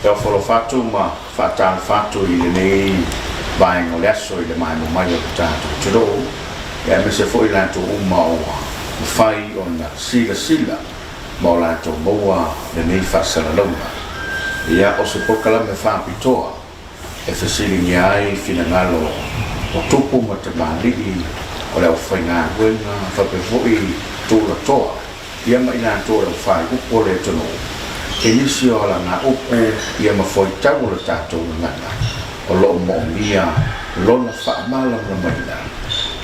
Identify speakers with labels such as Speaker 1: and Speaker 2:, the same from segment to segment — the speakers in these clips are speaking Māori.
Speaker 1: e folo fatu ma fatan fatu I le nei vai ngo le aso I le mai mo mai o tatu tiro e me se foi la to uma o fai on sila mo la to boa le nei fa sala longa ia o se pokala me fa pitoa e fasili nyai fina ngalo o tupu ma te mali o le o fai ngā wenga fa pe foi tu la toa ia mai la to le fai upo le tono e nisi o la ngā upo ia ma foi tau le tatou ngana o lo mo mia lo na fa mala na mai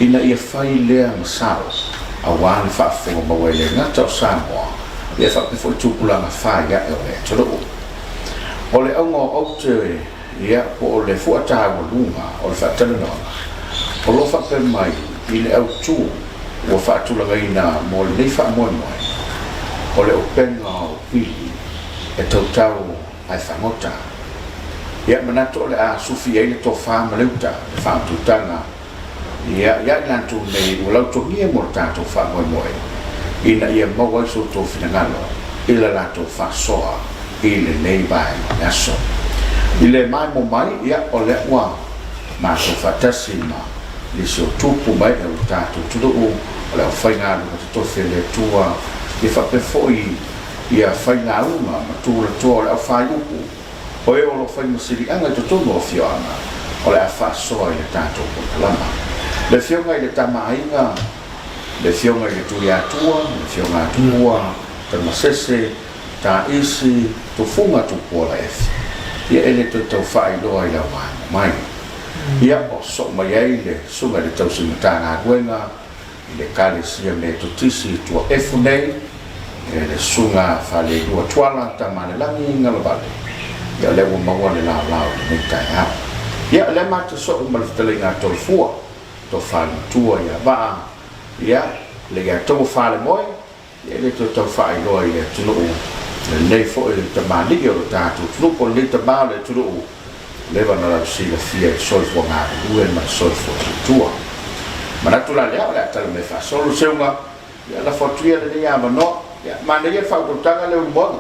Speaker 1: ina ia fai lea masao a wan fa fo ma wele ngata o Samoa ia fa pe foi tupula na fa ia e le tono o le ongo o te ia po le fu ata wa lunga o le fa tele no o lo fa pe mai I le au tu o fa tu la gaina mo le fa mo mai o le openga o pili e tau tau ai fa ngota ia manato le a sufi ai le to fa ma le uta fa tu tanga ia lan tu nei o lau to nie mo ta to fa mo moi ina ia mo wa so to finangalo ila la to fa soa ile nei bai aso ile mai mo mai ia o le wa ma so fa tasima li so tupu mai e o tato tudo o le fai ngā luka te tofe le tua i fa pe foi ia fai ngā uma ma tu le tua le fai upu o e o lo fai masiri anga to tono o fioanga o le a fa soa I le tato o kalama le fionga I le tama ainga le fionga I le tuia tua le fionga tua ta masese ta isi tu funga tu pola efi ia ele to tau fai loa I la wāna mai ia o so mai ai le sunga le tau simatanga wenga I le kale sia me to tisi tua efu nei e le sunga fale lua tuala ta male langi ngalo bale ia le wa maua le lao le mitai ha ia le mata so umalftele ngā tolfua to fale tua ia baa ia le ia tau fale moi ia le to tau fai loa ia tunu le nei fo le tamani o tatu tunu po le tabale tunu leva na la sila fia sol fo ngā ue ma sol fo tua mana tu la lea la tala me fa solo seunga ia la fotuia le ia mano ia mana ia fa utanga le umbona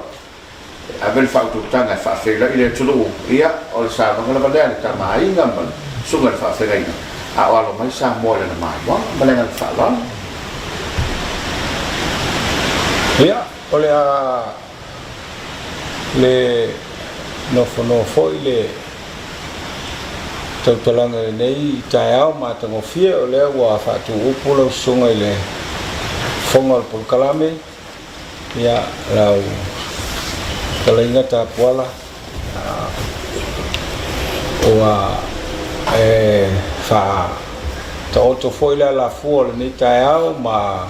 Speaker 1: avel fa utanga fa fela ile tulu ia o sa ngala balea le tama inga man sunga fa fela ina a o mai sa mo le mai wa malenga fa la
Speaker 2: ia o le no fo ile tau talanga nei tai au ma tango fia o lea wa fa tu upulo sunga ile fongal pul kalame ia lau talinga ta puala o fa ta auto foi la fu nei tai au ma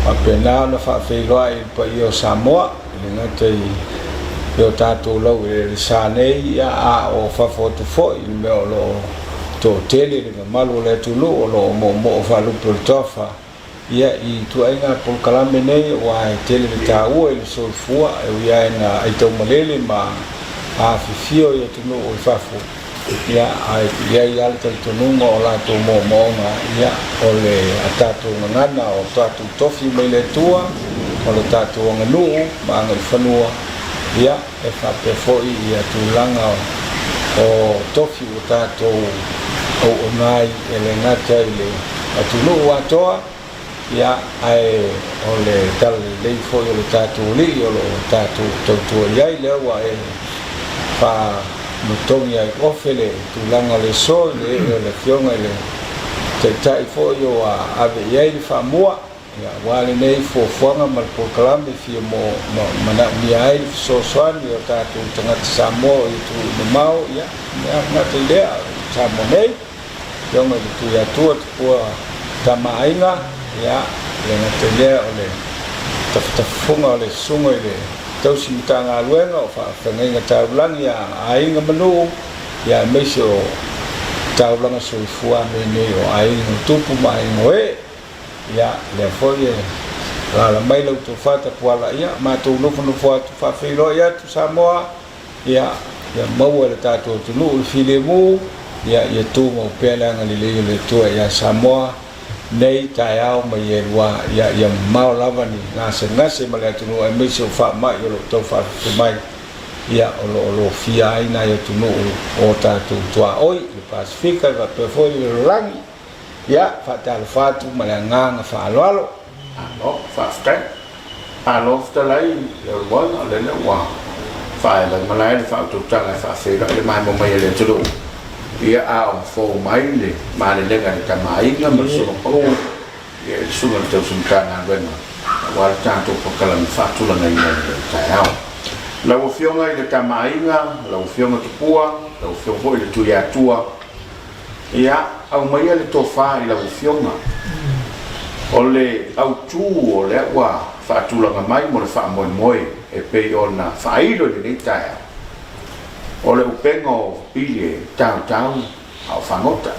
Speaker 2: apena na fa feiloi pa io Samoa le ngatei yo tato lo le sane ya a o fa foto fo il me lo to tele le malo le tu lo mo fa lu pro tofa ya I tu ai nga pol kalame nei wa tele le ta o il so fu ya na ai to molele ma a fio ya tu no o fa fu ya ai ya al to no mo la to mo na ya o le atato ngana o tato tofi me le tua o le tato nganu ma ngal fanua ia e fa pe foi ia tulanga o tofi o tato o nai ele ngata ile atulu watoa ia ai o le tal le foi o le tato li o le tato to ia ile wa e fa mutongi ai ofele tulanga le so le fionga ile te tai foi o ave ia ile fa mua ya wale nei fo fonga mal po kalambe fi mo mana mi ai so soan yo ta tu tanga Samoa itu no mau ya na te le Samoa nei yo me tu ya tu po tama ainga ya le na te le ole ta fonga le sunga le tau simtanga luenga o fa ngai ngata ulang ya ainga manu ya me so ta ulang so fua me ne o ai no tupu mai ngoe ya le foi la mai lo tu fa ta puala ya ma tu no fa tu fa filo ya tu Samoa ya mau le ta tu no filemu ya tu mo pela ngali le tu ya Samoa nei tai au mai e wa ya mau lava ni ngase ma le tu no e me so fa mai yo to fa mai ia o lo fia ina ia tunu o tatu tua oi le Pasifika va pe foi le rangi ia fa tal fatu malanga fa alo
Speaker 1: fa sta alo sta lai le wa le wa fa le malai le fa tu tanga fa fe le mai mo mai le tu ia a o fo mai le ma le lenga le tamai nga ma so o ia su le tu sun tanga ben wa tanto po kala mi fatu la ngai le tao la o fionga i le tamainga la o fionga tupua la o fionga i le tuia tua ia au mai le tofa i la o fionga o le au tu o le wa fatulanga mai mo le fa moi moi e pe ona failo le ni taia o le upengo pile tau au fangota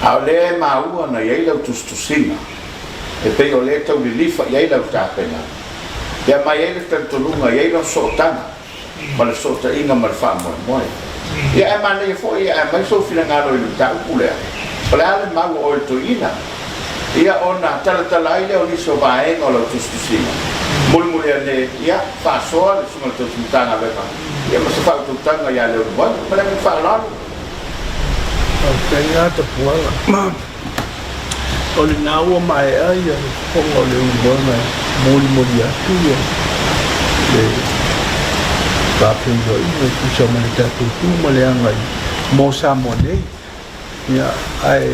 Speaker 1: au le maua na ia la tustusinga e pe o le tau li lifa ia la tapena ya mai ele tanto lunga ia la sotana ma le sota inga ma fa moi moi ia e mane fo ia mai so filangaro i tau pule pala le mago o to ina ia ona tala ile o liso vae o lo tustusinga mul le ia fa so le suma to tanga beba ia ma se fa to tanga ia le o ma le fa la
Speaker 3: okay ya te puala o le naua mai ai o le ubona muli atu le papingo i ku so mai tatu tu mo le angai mo sa mo nei ya ai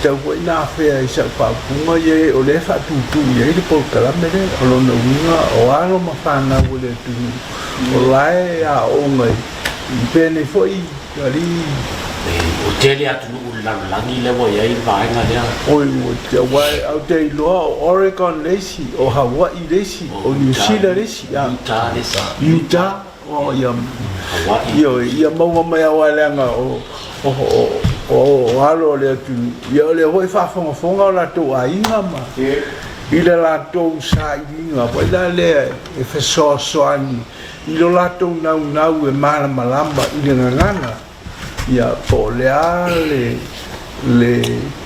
Speaker 3: te ko ina fe ai sa pa ku ye o le fa tu ye le po kala me le o lo no o alo ma fa na o le tu o lai a o ngai pene foi ali
Speaker 4: o tele atu langi le wa ia vai nga dia
Speaker 3: oi o te wai au te loa Oregon lesi o Hawaii lesi o New Zealand lesi Utah o Hawaii ia mau mai au langa o alo le tu ia le hoi fa fonga la to ainga ma ile la to sai inga pa ila le e fe so ani ile la to nau e malamba ile ngana ia po le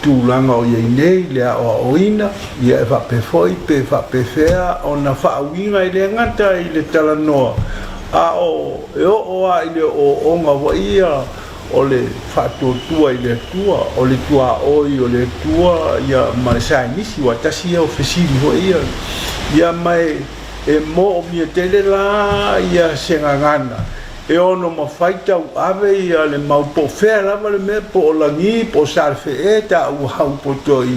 Speaker 3: tūlanga o iei nei, le o oina, ia e whape foi, pe whape whea, o na whaawinga i le ngata i le talanoa. A o, e o a i le o onga wa ia, o le whatotua i le tua, o le tua oi, o le tua, ia ma le sainisi, wa tasi ia o whesiri wa ia. Ia mai e mo o mia tele la, ia senga ngana. E ono mawhaita u ave ia le maupo whea lava le me po o langi po sarfe e ta u hau po toi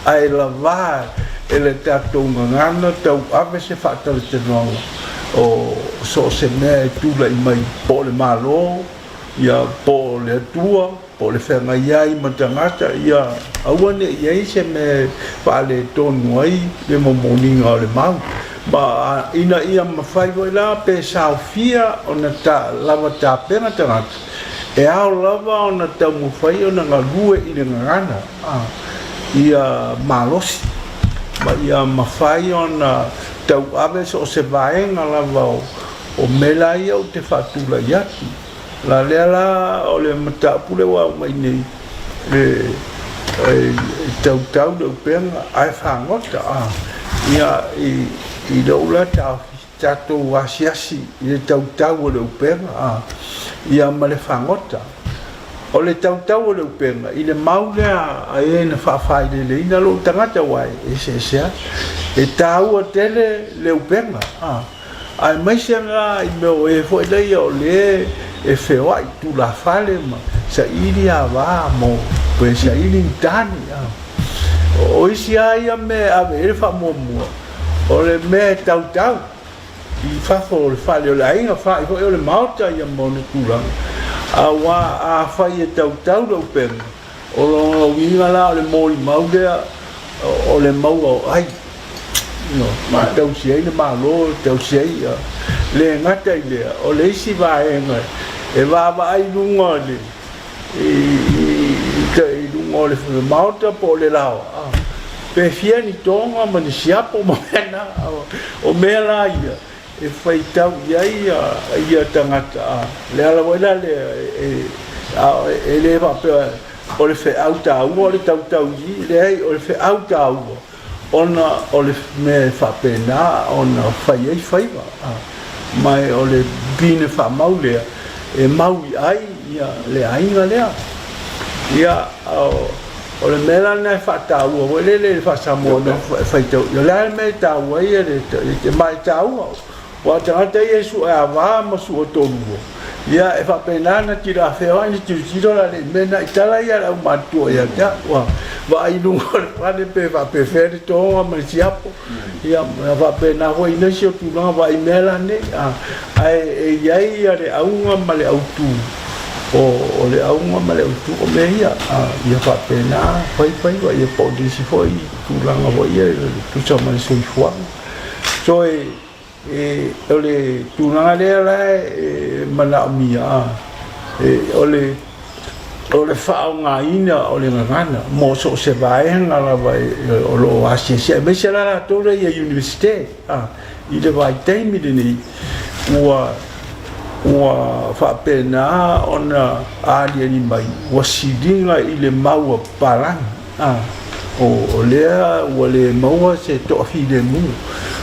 Speaker 3: ai la vā e le tatou ngangana tau ave se whaatale te nonga o so se mea e tula i mai po le malo ia po le tua po le whenga iai matangata ia awane iai se me whaale tonu ai le momoninga o le mau ba ina ia mawhai voi la pe saofia o na ta lava ta pena tangata e ao lava o na tau mawhai o na ngalue i le ngangana ia malosi ba ia mawhai o na tau ave so se vaenga lava o mela ia o te whatula iati la lea la o le mata pule wa mai nei tau le upenga ai whangota ia i laula tātou asiasi i le tautau o le upenga ia ma le whangota o le tautau o le upenga i le maulea a e na whawhai le leina lo tangata wai e se e tāua tele le upenga ai mai se ngā i meo e fo lei o le e whewa i tu la whale ma sa iri a wā mo pe sa iri tani o isi aia me ave e wha mua o le me tautau i whafo o le whale o le ainga wha i fo e o le mauta ia mo ne kurang a wā a whai e tautau lau penga o lo winga la o le mōri maulea o le maua o ai tau siai le malo tau siai le ngata i lea o le isi vaenga e vava ai lunga le i lunga o le mauta po le lao pe fia ni tonga ma ni siapo ma mena o mea la ia e fai tau ia tangata le ala wela le e le vape o le fe auta ua o le tautau i le hei o le fe auta ua ona o le me whapena ona fai ei whaiwa mai o le pipine fa maule e maui ai ia le ainga lea ia o le mela na fa ta u o le fa samo no fa to yo la me ta u ia le mai ta u wa ta ta yesu a va mo su o to lu ia e fa penana tira fe o ni tiro la le mena itala ia la matu ia ta wa va i lu pa le pe va pe fer to ma siapo ia va pena ho ina si o tu na va i mela ne ai ia le aunga ma le autu o le aunga ma le autu o me ia fa pena pai wa ia po di si foi tu langa vo ia tu sa ma se foi so o le tu na le la mana mia o le fa nga ina o le ngana mo so se vai ngala vai o lo asi se me se la to le universite i le vai time ni ua fa pena ona ali ni mai wa sidinga i le mau parang o le mau se to fi le mu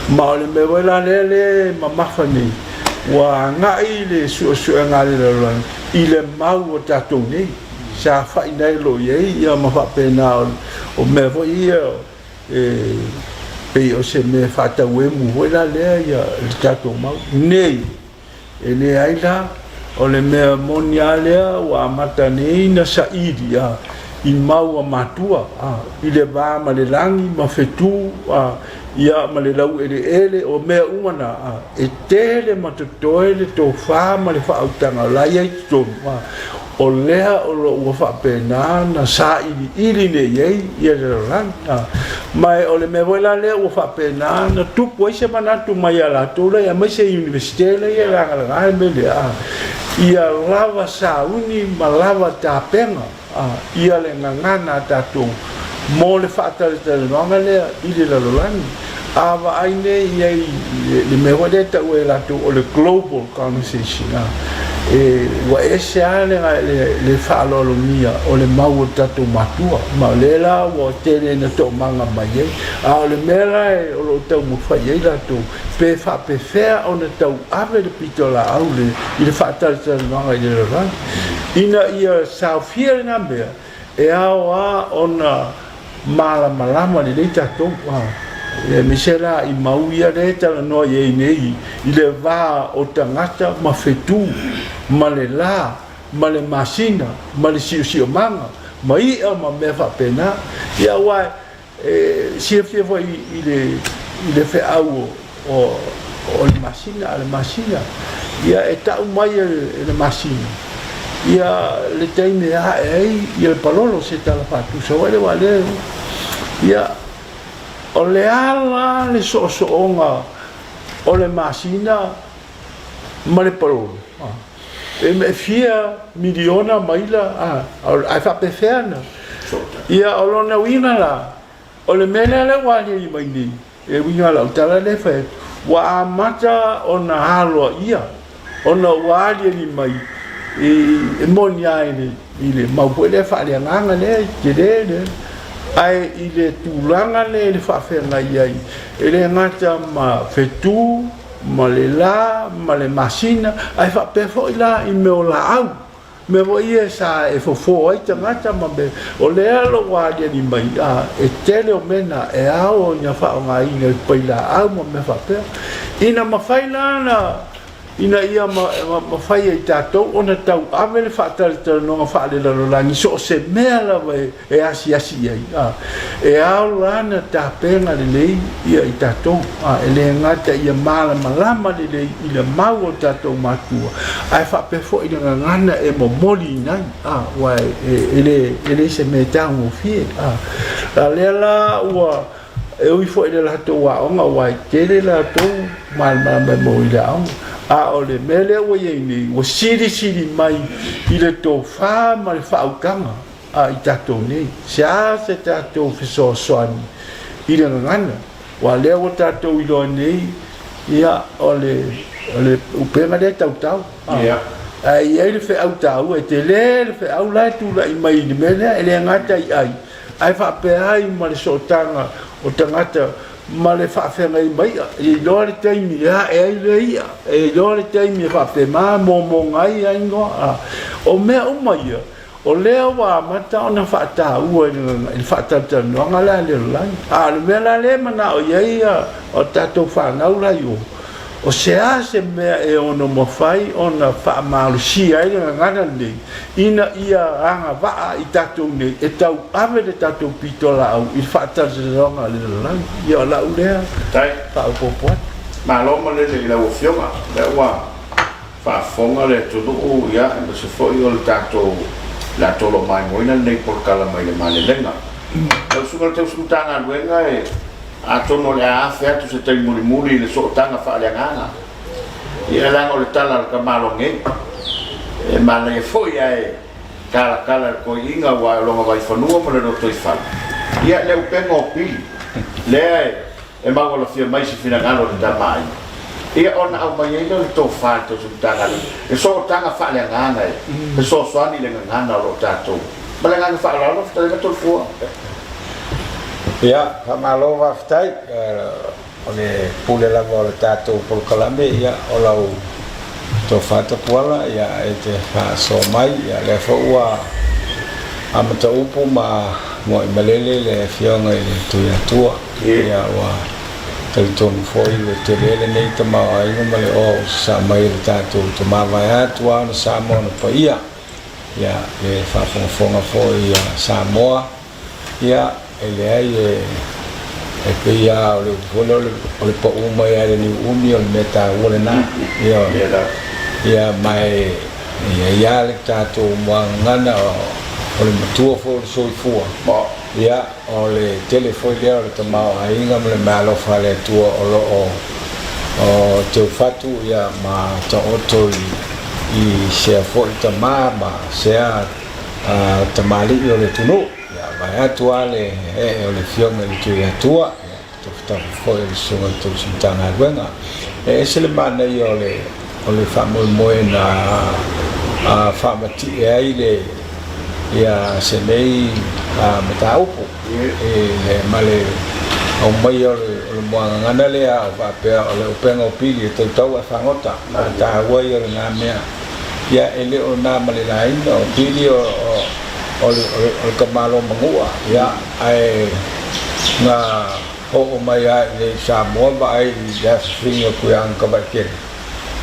Speaker 3: ma le me wala le ma fani wa nga i le su nga le lo i le mau ta to ni sa fa ina lo ye ia ma fa pena o me vo ia pe o se me fa ta we mu wala le ia ta to mau nei ele aila o le mea monialea wa mata nei na saidia i mau a matua i le vā ma le langi ma fetu ia ma le lau ele o mea umana e tele ma totoe le tō whā ma le whaautanga lai ai tonu o lea o lo ua whapena na sa ili ne iei ia le rang mai o le me wela lea ua whapena na tupu ai se manatu mai ala tōra ia mai se universite le ia rangalanga me lea ia lava sa uni ma lava tāpenga ia le ngangana tātou mo le whaatare nonga lea i le lalolangi awa aine iei le me wale ta ue lato o le global conversation wa ese ale le whaalolo mia o le mau tato matua ma lela wa tere na to manga mai o le mera o lo tau mufai ei lato pe whapewhea o na tau ave le pitola au le i le whaatare nonga i le rang ina ia saufia na mea e ao ona malama le le tato e misela i mauia le tala no ye nei i le va o tangata ma fetu ma le la ma le masina ma le si manga ma i ma me fa pena ia wa si foi i le fe au o le masina ia e ta mai le masina ia le taime ia le palolo se tala fatu so le wale ia o le ala le so'oso'oga o le masina ma le palolo e me fia miliona maila ai fa'apefeana ia o lona uiga la o le mele le ua aliai mai nei e uiga la utala le fae ua amata ona haloa ia ona ua aliai mai e moni ai i le maupue le fa'aleagaga le telele ai i le tūlanga le whawhenga iai e le ngata ma fetu ma le la ma le masina ai whapefo i la i meo la au me vo ia sa e fofo ai tangata ma be o le alo wadia ni mai e tele o mena e ao nya whaonga inga i paila au ma me whapea ina mawhaila na ina ia mawhai ai tātou ona tau ave le whaatare nonga whaale lalolangi so se mea lawa e asi ai e ao lana tāpenga le lei ia i tātou e le ngata ia malama le lei i le mau o tātou matua ai whapefo i nga ngana e momoli nai wai e le se me tāngo fie la lea la ua e ui fo i le lato wa onga wai tere lato malama mo i la onga o le mele o ye ni o siri mai i le tō whā ma le whaukanga i tātou nei se tātou whisoasoani i le ngana wa lea o tātou i loa nei ia o le upenga le tautau ai le whaau tau e te le whaau lai tūla i mai ni mele e le ngata i ai whapea ai ma le sotanga o tangata ma le whaafenga I mai I loa le taimi le ia loa le taimi whaafema mo ngai ai ngoa o mea umai o lea wa mata ona whaata ua I whaatata noanga la le lai le mea la le mana o iei o tatou whanau lai o se mea ono mawhai ona whaamalusi ai le ngana nei ina ia anga waa I tatou nei tau ave le tatou pitola au I whaatata noanga le lai ia la ulea
Speaker 1: tai
Speaker 3: whaapopoat
Speaker 1: maloma le la ufionga le wa whaafonga le tunu ia e se foi o le tatou la tolo mai moina nei por kala mai le male lenga o suka te usutanga luenga a tono le afe atu se tai muli le so tanga fa le ngana ia la o le tala ka malonge e mala e foi ai kala ko inga wa longa vai fanua mo le no toi fa ia le upengo pi le e mago la fia mai se fina ngalo le tamai ia ona au mai no to fa to usutanga e so tanga fa le ngana e so swani le ngana lo tato ma le ngana fa la lo fa le to fu
Speaker 2: ia famalo wa ftai ole pule la vola tato por kalame ia olau to fata puala ia e te fa so mai ia le fo wa amata upu ma mo malele le fionga I tu ya tua ia wa te ton foi le te lele nei te ma ai no le o sa mai le tato to ma vai atua no sa mo no pa ia le fa fonga foi ia sa moa ia ele ai e pe ia o le volo o le po uma ia ni umi o meta wole na ia mai ia le tato mo ngana o le matua fo so fua ia o le telefone le o te mau ai nga le malo fa le tua o te fatu ia ma to oto I se fo te ma se te mali o le tunu vai atua le o le fionga le tu atua to sta fo le songa to sintanga wenga se le mana o le famo moena famati ai le ia se nei mata upo le male o mai o le moanga ngana le a pe o le penga o pili to tau a fangota ta wai o na mea ia ele o na male lai o pili o kamalo mangua ia ai nga o mai ai le Samoa ba ai ya singa ku yang ka ba ke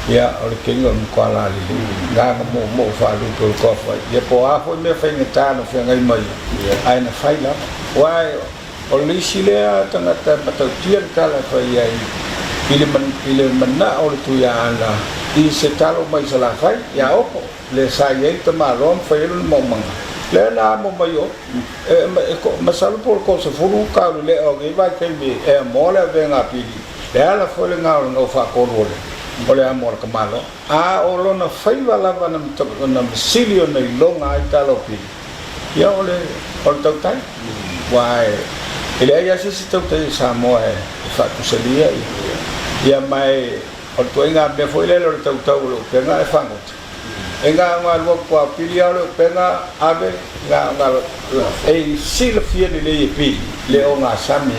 Speaker 2: ia o le kinga mkwala li nga mo fa lu to ko fa ia po a fo me fa ngata no fa ngai mai ai na fa la wai o le sile tanga ta mata tian kala fa ia ile man na o tu ya ana I se talo mai sala fa ia o le sa ye ta malom fa ile mo manga le na mo mayo masalo por ko se furu ka le o ge vai ke be e mo le venga pili le ala fo le ngao no fa ko role o le amor ka malo o lo na fai vala vana to na silio nei longa ai talo pili ia o le tau tai wai ele ia se tau tai Samoa fa tu se lia ia mai o to inga me foi le lo tau lo penga e fangot enga ngalo kwa pili alo penga ave nga e sila fia le pi le o nga sami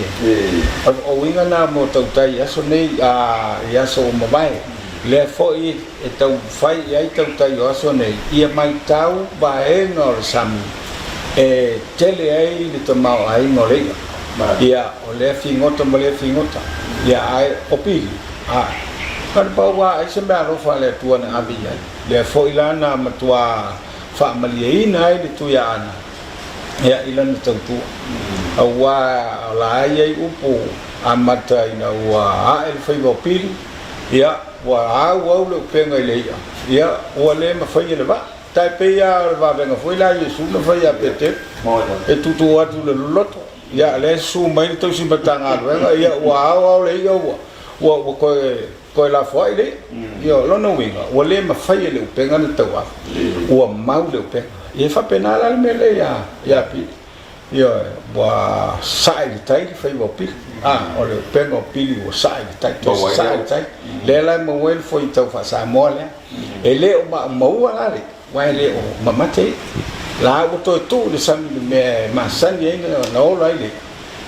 Speaker 2: o winga na mo tau tai aso nei ia so mo vai le foi e tau fai ai tau tai aso nei ia mai tau ba e ngor sami e tele ai le tomau ai ngore ia o le fingota mo le fingota ia ai o pili kan bawa ai se ba ro fa le tua na abia le fo ilana matua fa maliina ai le tu ya ana ya ilana tau tu awa la ai upu amata ina wa el foi bo pili ya wa wa le penga le ya wa le ma foi le ba tai pe ya va venga foi la yesu no foi ya pete e tu atu le loto ya le su mai to si batanga ya wa le yo wa ko la foi le yo lo no winga o le ma fai le penga no tawa o mau le pe e fa penal al mele ya pi yo wa sai tai fai bo pi o le penga pi o sai tai le la mo wel foi tau fa sa mole e le o ma wa le wa le o ma mate la o to tu le san me ma san ye no la le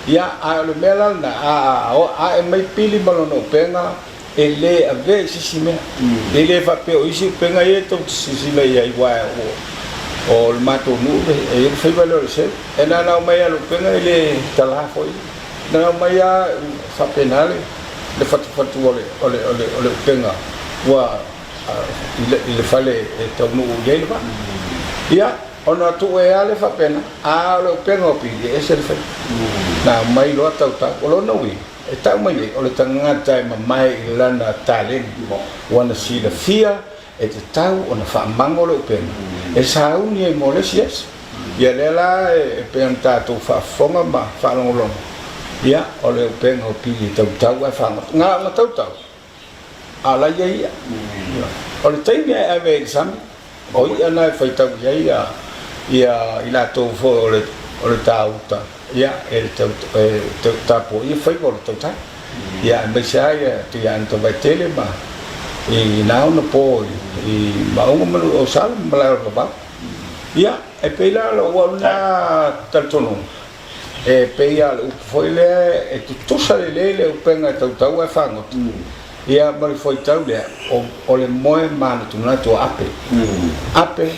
Speaker 2: ia a le mela na a mai pili malono penga ele ave sisi me ele fa pe o isi penga e to sisi le ia wa o le mato nu e foi valor se e na mai lo penga ele tala foi na mai a fa penale le fatu ole penga wa ile fale e to nu ye ba ia ona tu e ale fa pena a lo penga pi e se fa na mai lo tau ta o no wi e tau mai o le tangata mai lana talen wana si la fia e te tau ona fa mango lo penga e sa uni e mole sies ia lela e penta tu fa fonga ma fa long ia o le penga o pi tau tau e fa nga tau tau ala ia o le taimi e ave exam o ia na fai tau ia ila to fo o le tauta ia e te tapo ia fai o le tauta ia me sai te anto vai tele ma e nao no po e maunga manu o sal mala o ba ia e pela lo wana taltono e peia o foi le e tu sale le o penga tauta e fango ia mal foi tau le o le moe mana tu na to ape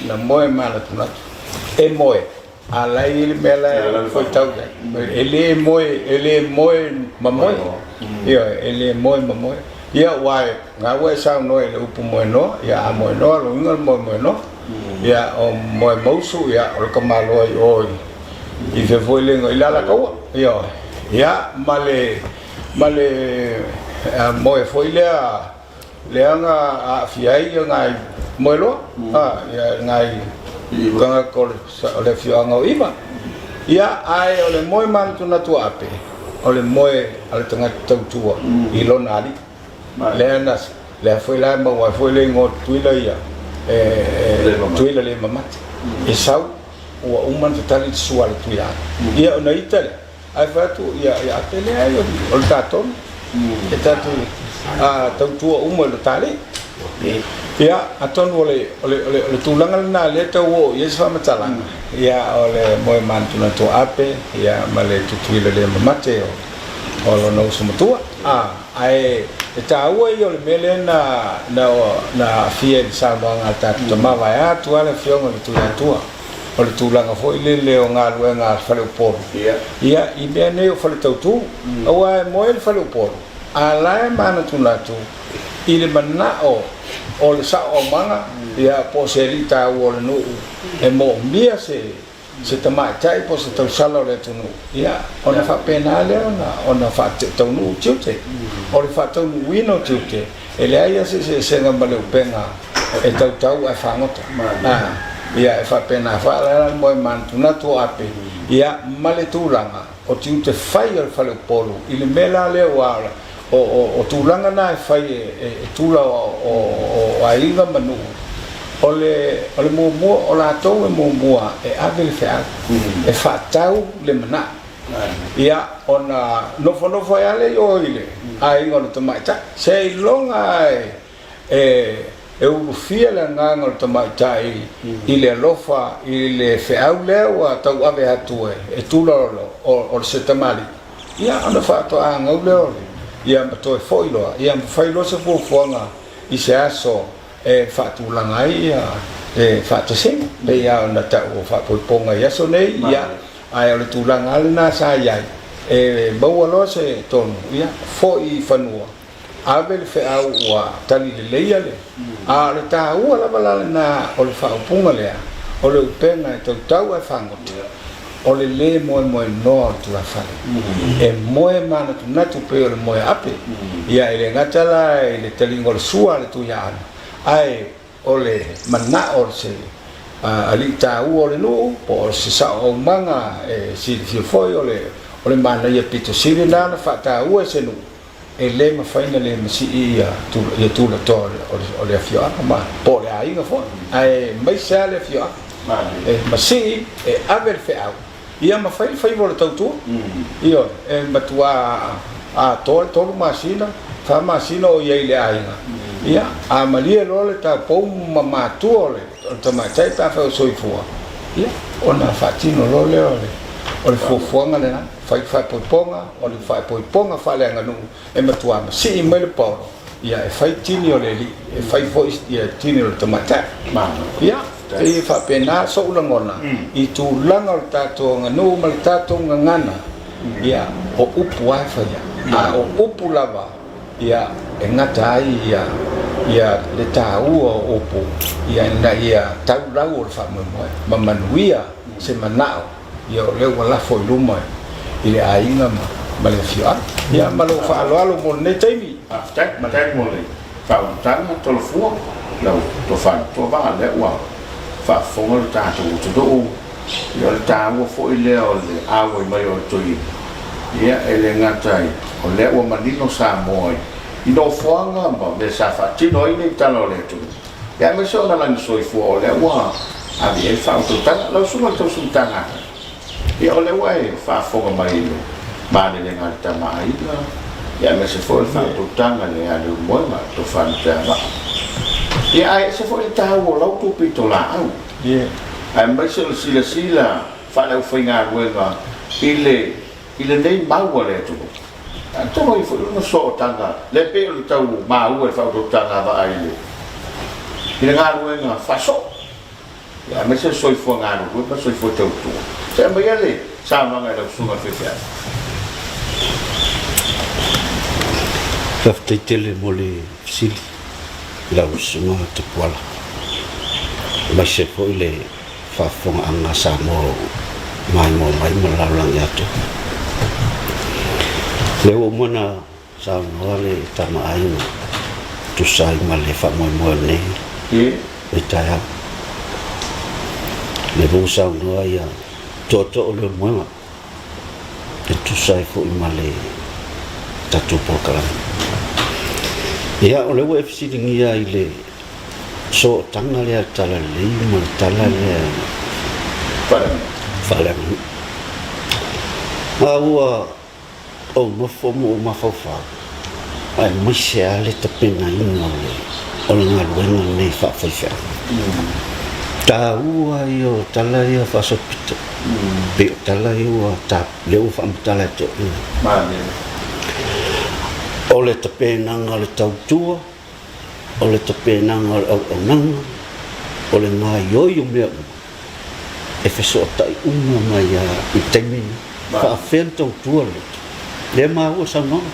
Speaker 2: na moe mana tu na e moe ala ele mela foi tau ele moe mamoe ia ele moe mamoe ia wai nga we sa no ele upu moe no ia moe no lo ngal moe no ia o moe mousu ia o ka malo oi i fe foi le ila la ko ia male moe foi le anga a fiai ngai moelo ia ngai kanga ko le fianga o ima ia ai o le moe man tu na tu ape o le moe ale tanga tautua i lo nali le anas le foi la ma wa foi le ngo tuila ia tuila le mamati e sau o uman tali sual tuila ia ona itale ai fatu ia tele ai o taton e tatu tautua uma le tali ia aton ole tulanga na le tau ia sa matalanga ia ole moe mantu na to ape ia male tutuile le mamate o lo no sumatua ai e tau ai ole mele na fie sa manga tatu mava ya tu ala fionga tu tua ole tulanga foi le o nga fale por ia i bene o fale tautu o ai moe fale por ala mana tu na tu ile manao o le sa o manga ia po serita o le no e mo mia se tama tai po se tau sala le tunu ia ona fa penale ona fa tau no tute o le fa tau wino tute ele ai se nga male penga e tau a fa ngota ia e fa pena fa la mo mantuna to ape ia male tulanga o tute fai al fa le polo ile mela le wala o tulanga na fai e tula o ainga manu ole mo o la to mo e avel fa e fa tau le mana ia ona no fo ale yo ile ai ngol to mai ta sei longa e u fia la ngol to mai ta ile lofa ile fa le wa tau ave atu e tula o se tamali ia ona fa to ngol le ia to foilo ia foilo se fonga i se aso e fatu langai e fatu sing be ia na ta o fa ponga ia so nei ia ai le tulanga na sa ia e bawalo se ton ia foi fanua abel fe au wa tali le ia le a le ta u la bala na o le fa ponga le o le pena to tau e fango o le mo no tu la fa e moe mana tu na tu pe o moe ape ia ile ngatala ile telingol sua le tu ya ai o le mana o se ali ta u o le no po se sa o manga e si foi o le mana ia pito sile na fa ta u se no e le ma fa le si ia tu la to o le afia ma po le ai nga fo ai mai sa le afia ma si e aver fe au ia ma fai vol tautu io e matua tol masina fa masina o ia ile ainga ia a malia lole ta po ma tu ole ta ma tai ta fa soi fu ia ona fatino lole ole o fo ngale na fai poiponga o le fai poiponga fa le nganu e matua ma si mai le polo ia e fai tini o le li e fai voice ia tini o tomata ia e fa pena so ulangona i tu langa o tato nganu ma tato ngana ia o upu ai fa ia o upu lava ia e ngata ai ia le tau o upu ia na ia tau lau o fa mo ma manuia se manao ia o le wala fo luma ile ainga ma le fia ia ma lo fa alo mo ne taimi
Speaker 1: matai mo le fa tanga to lo fu lo to fa to ba le wa fa fo le ta to do ia le ta wo fo ile o le awe mai o to ia ele ngatai o le wa manino sa moi i no fuanga ma le sa fa ti no ini talo le tu ia me so na lang so i fu o le wa a vi el fa to tanga lo su to su tanga ia o le wa e fa fo mai le ma le ngata mai ia me se fo fa to tanga le a le mo ma to fa tanga ia ai se fo ta wo lo tu pi to la au
Speaker 2: ia
Speaker 1: ai me se sila fa le fo nga wa ile nei mau le tu to mo i fo no so tanga le pe o tau ma u e fa to tanga va ai ile nga lu nga fa so ya me se so i fo nga lu ma so i fo tau tu se me ele sa ma nga le su ma fe fa
Speaker 5: Faafetaitele mo le sili lausuga te puala mai se foʻi le faafogaaga sa mo mai mo mai ma lalolagi atu le ua umana saunoa le tamaaiga tusai ma le faamoemoe lenei le taeau le vou saunoa ia toʻatoʻo le moega e tusai foʻi ma le tatou polokalame ia o le ua e fesiligia i le sootaga lea talalei ma le tala lea faaleagai aua ou nofo mo o mafaufau ae maise a le tapenaina o le galuega nei faafaifeaga tāua i o tala ia faasopita pe o tala i ua le ua faamatala e toʻina o le tapenaga o le tautua o le tapenaga o le auaunaga o le gaioi o mea uma e fesootaʻiʻuga mai i taimina faafea le tautua le maua saunoga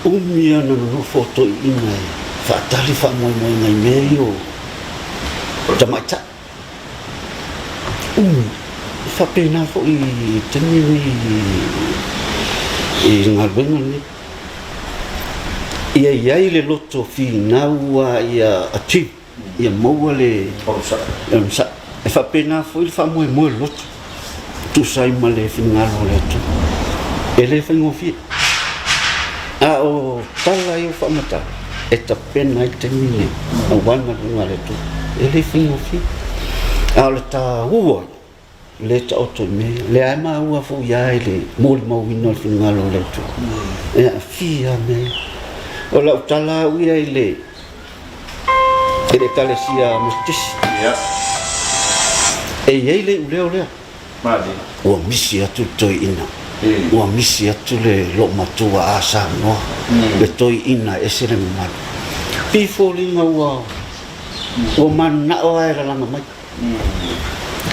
Speaker 5: umi ana nonofo o toʻiina e faatali faamoemoega i mea i o tamaitaʻi umi faapena foʻi taimina i galuega nei ia iai le loto finaua ia ati ia maua le sa e faapena foi le faamoemoe le loto tusai ma le finagalo le atu e le faigofia a o tala i o faamatala e tapena i taimine auana luga le atu e le faigofia a o le tāua le taoto i mea le ae maua foʻi ia e le molimauina o le finagalo le atu e afia mea o la utala uia i le kalesia mastisi e iai le uleo lea ua misi atu toiina ua misi atu le loo matua a sanoa le toiina ese le mamalu pifoliga ua mananaʻo ae lalaga mai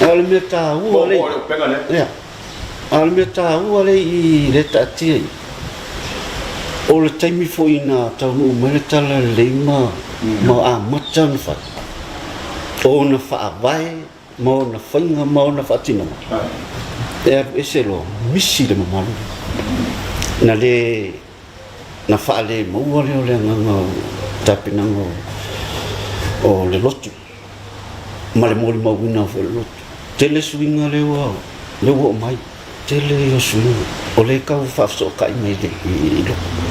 Speaker 5: a le mea tāua lei a le mea tāua lei i le taatia i o le taimi foʻi na taunuu mai le tala lelei ma amata ona fai o ona faavae ma ona faiga ma ona faatinoga e alu ese loa misi le mamalu na le na faale maua lea o le agaga o tapenaga o le lotu ma le molimauina o le lotu tele suiga le ua o mai tele o suiga o le kau faafesookaʻi mai le i loko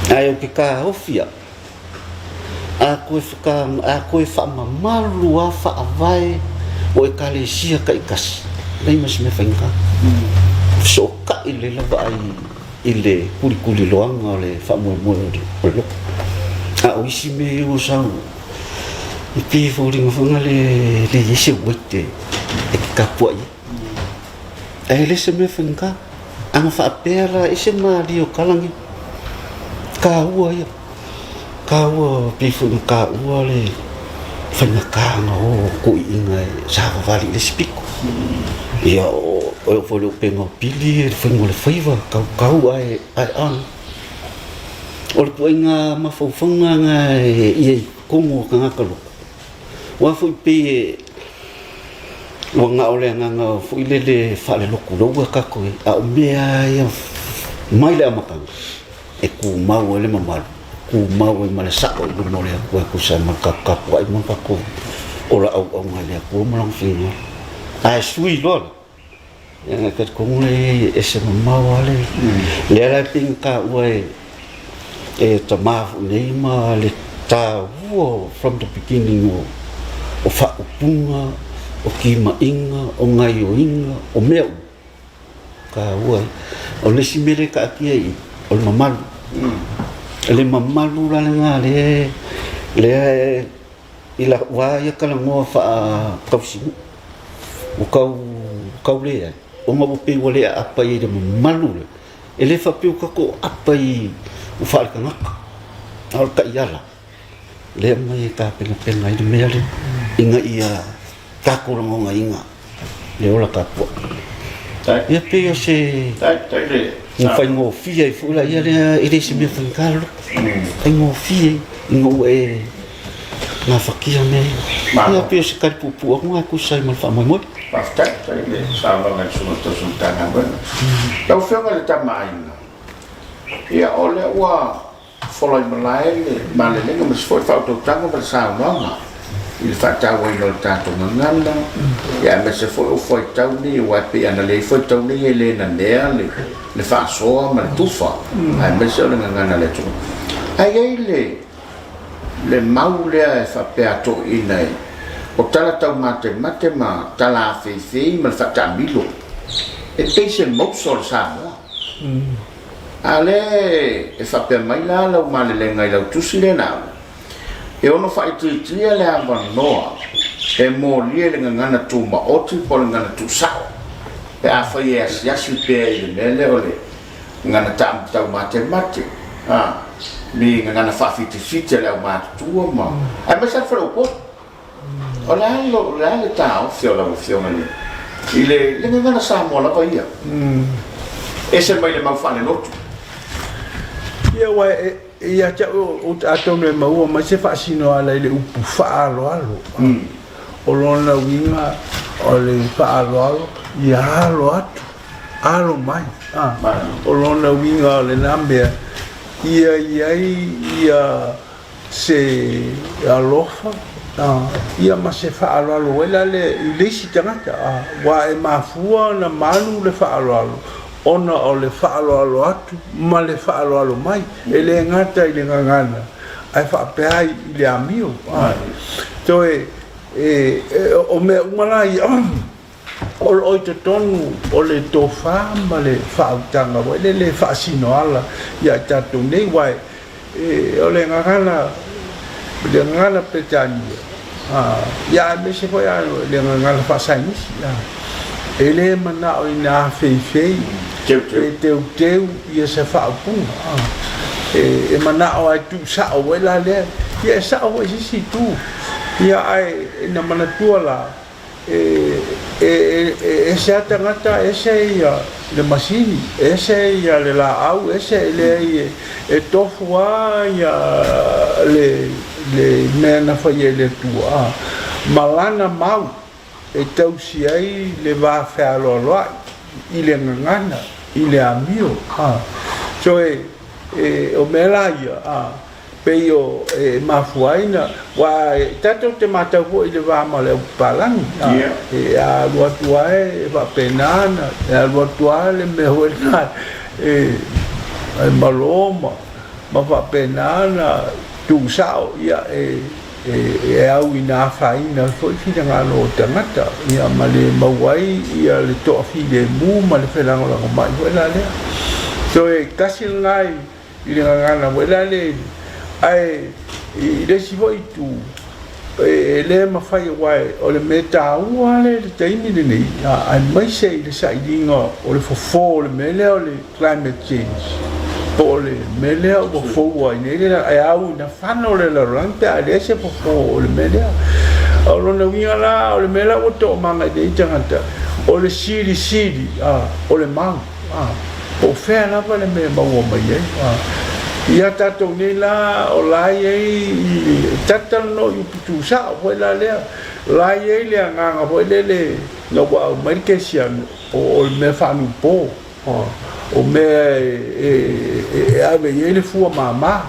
Speaker 5: ae o ke kahofia a koe faamamalu a faavae o e kalesia kaikasi lei ma se mea faiga fesookaʻi le lava ai i le kulikuliloaga o le faamoemoe o le loko a o isi me o sau i pifoligafoga le ese uaite e ke kapuaʻi ae le se mea faiga anga whaapera ese maari o kalangi ka ua ia ka ua pifu na ka ua le whainakanga o kui inga e sawa wali le spiko ia o fole o penga o pili e whaingo le whaiva kau ai ana o le puenga mawhauwhanga nga ia kongo ka ngaka loko wa fui pe wanga ole nganga fui le fale loko lo ka ko a o mea ia mai le amakanga e ku mau le mamalu ku mau e mala sa o no le ku sa makaka ko ai mo pa ko ora au ngai le ku mo lang fino ai sui lo ya ka ko le ese mau ale le la pinka we e tama nei ma le ta wo from the beginning o fa upunga o ki ma inga o ngai o inga o meu ka ua o le simere ka kia i o le mamalu le mamalu la nga le ila wa ya kala ngoa fa kausi o kau le o ma pe wale apa i le mamalu ele fa pe ko apa i o fa ka ngaka al ka yala le mai ka pe ngai le mele inga ia ka ko ngo inga le ola ka po ia pe yo se
Speaker 1: le
Speaker 5: un faingo fia e fula ia le ele se me fankalo faingo fia ngo e na fakia me ia pe se ka pupu ngo ku sai mal fa mo
Speaker 1: basta le sa va ngal suno to sultana bueno la fionga le tamaina ia ole wa follow malai male le mas foi falta tango per sa no il fatta voi no tanto nganda ya me se foi tau ni wa pe ana le foi tau ni le na le fa so ma tufa ai me se le ngana le tu ai le maule fa pe ato ina o tala tau mate ma tala fe ma fatta milo e te se mo so sa ale e fa pe mai la male le ngai la tu sile na e ono fa itu tria le ava noa e mo lie le ngana tu ma oti po le ngana tu sa e a fa yes yasu pe le mele ole ngana tam tau mate mi ngana fa fiti le ma tu ma ai ma sa fa o po ola le ta o fio mani ile le ngana sa mo la pa ia ese mai le ma fa le lotu
Speaker 3: ia wa ia cha o ato me mau ma se fa sino ala ile upu fa alo o lona winga o le fa alo ia alo mai o lona winga le nambe ia se alofa ia ma se fa alo ela le si tangata wa e mafua na malu le fa alo ona o le whaaloalo atu, ma le whaaloalo mai, e le ngata i le ngangana, ai whaapea i le amio. So o mea umana i o oi te tonu, o le tofa, ma le whautanga, o le whaasino ala, ia tatu nei wai, o le ngangana petania. Ia me se foi le ngangana whaasainisi, ele mana o ina fei teu ia se whaapunga e mana o ai tu sa o wela le ia sa o si tu ia ai na mana tua la se atangata ese ia le masini ese ia le la au ese le e tofua ia le mena faia le tua malana mau e tausi ai le va fa lo i le ngana i le amio so o melaia pe o mafuaina wa tato te mata ko i le va ma le palang a lo tua e va penana a lo tua le me hoena maloma ma va penana tu sao ia au ina faina foi fina ngalo tangata ia male mawai ia le to file mu male felango la mai wela le so kasi ngai ile ngana wela le ai le si voi tu le mafai wai o le meta ua le taimi le nei ai mai se le sailinga o le fofo le mele o le climate change o le mele o fofo ai nei le ai au na fano le la rante a le se fofo o le mele o lo na winga la o le mele o to manga de tangata o le siri o le mau o fe la pa le me mau mai ia tatou nei la o lai ai tatal no i putu sa o la le lai ai le nganga o le no wa mai ke sia o me fa nu po o me ave ele fu mama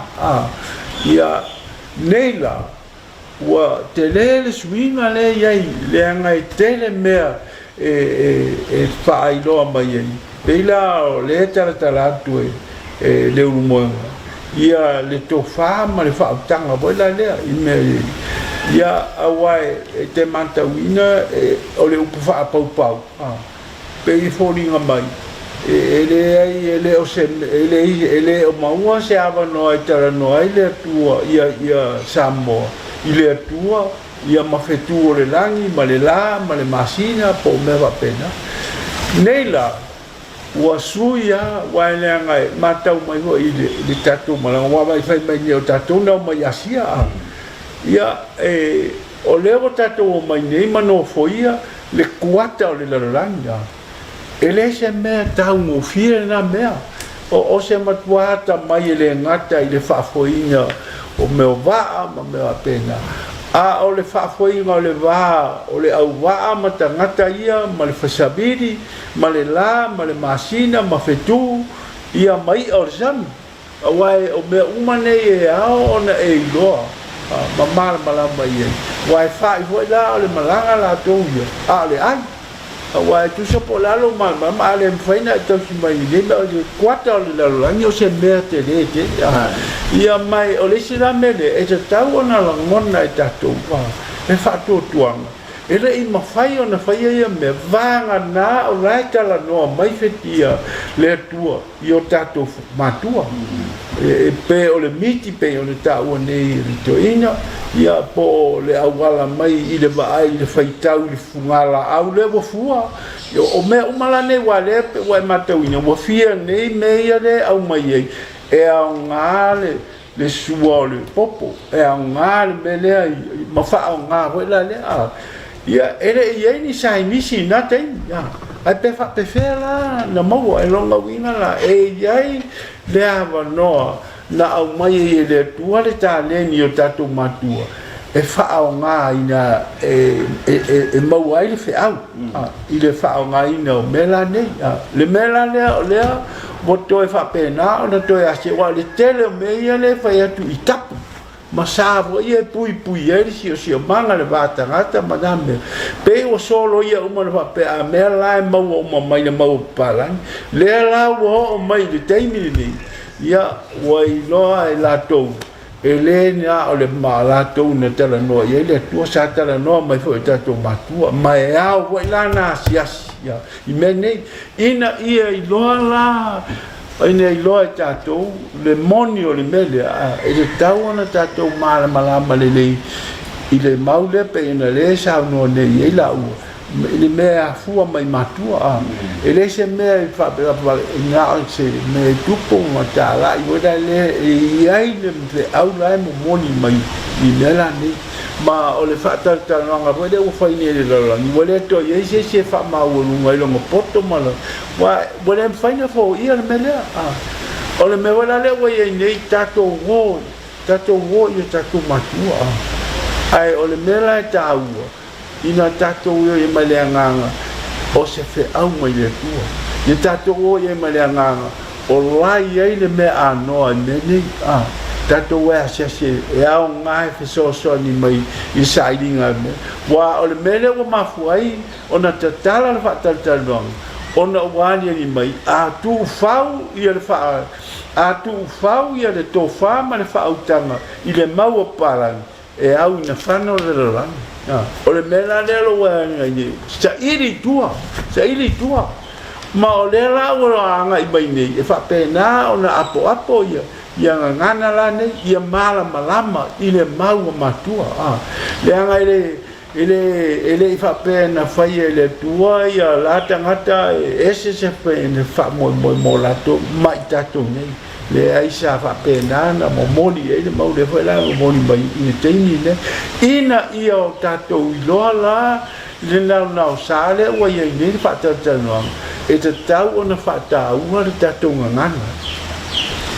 Speaker 3: ia nei la wa tele swinga le ai le ngai tele me fa ai lo mai ai la le tala tu le umo ia le tofa ma le fa tanga bola le i me ia awai te manta wina o le upu fa pau pe i folinga mai ele o se ele o maua se ava no ai tara no ai le tua ia Samoa i le tua ia mafetu o le langi ma le la ma le masina po me va pena nei la ua suia wa le ngai matau mai ho i le tatu mala wa vai fai mai o tatu na mai asia ia o le o tatu mai nei mano foia le kuata o le laranga ele se me tau mo fie na me o se matuata mai le ngata i le fa foina o me va ma me pena o le fa foina o le va o le au va ma tangata ia ma le fasabiri ma le la ma le masina ma fetu ia mai o zam wai o me umane ao ona loa ma mala mai wai fa i foi la o le malanga la tonga le ai wai tu so polalo ma le faina to si mai le o quattro le lango se merte le ia mai o le sila mele e te tau ona la ngona i tatu e fa tu tuanga ele i mafai ona fai ia me vanga na o raita la no mai fetia le tua io tatu matua pe o le miti pe o le tau nei ritoina ia po le awala mai i le vai le faitau le fungala au le fua o me umala nei wa le pe wa matauina wa fia nei me ia le au mai au ngale le suole popo au ngale mele ma fa au ngale la le ia ele ia ni sai misi na te ai pe fa pe fela na mo ai longa winga la ai le ava no na au mai le tua le ta le ni o tatu matua e fa au nga ina mau ai le fe au i le fa au nga ina melane le melane le boto e fa pena ona to ya se wa le tele me ia le fa ya tu itapu masavo ia pui ele si o manga le vata ngata madame pe o solo ia uma le pe a mela mau o mai le mau palan le la o mai le taimi ni ia wai loa e la tou ele na o le mala tou na tala no ia le tua sa tala no mai foi tato matua mai au wai la na sias ia i mene ina ia i loa la ai nei loa tato le moni o le mele e le tau na tato mala le i le maule pe na le sa no nei e la u le mea fua mai matua ele se mea fa na se me tupo matala i wada le i ai le au lai mo moni mai i mela ni ma o le fa ta nga pode o fa ni le la ni wole to ye se fa ma o lu ngai lo mo poto mala wa wole fa ni fo i le mela o le me wala le wa ye nei tato wo ye tato matua ai o le mela ta u ina tato yo e maleanganga o se fe au mai le tua ye tato o ye maleanganga o lai ai le me ano a meni tato wa se e au ngai fe so ni mai i sailinga me wa o le mele o mafuai ona tatala le fatal long ona wani ni mai a tu fau i le fa a tu fau i le tofa ma le fa utanga i le mau paran e au na fano le lang o le mela le lo wa ngai sa iri tua ma o le la o anga i mai nei e fa pena ona apo ia ia ngana la nei ia mala malama ile mau matua le anga ele fa pena fai ele tua ia la tangata ese se pena fa mo la to mai tato nei le aisa fa pena na mo moni ele mau le fa la moni mai i teini ne ina ia o tato iloa la le na sale wa ia ni fa tato no e te tau ona fa tau le tato ngana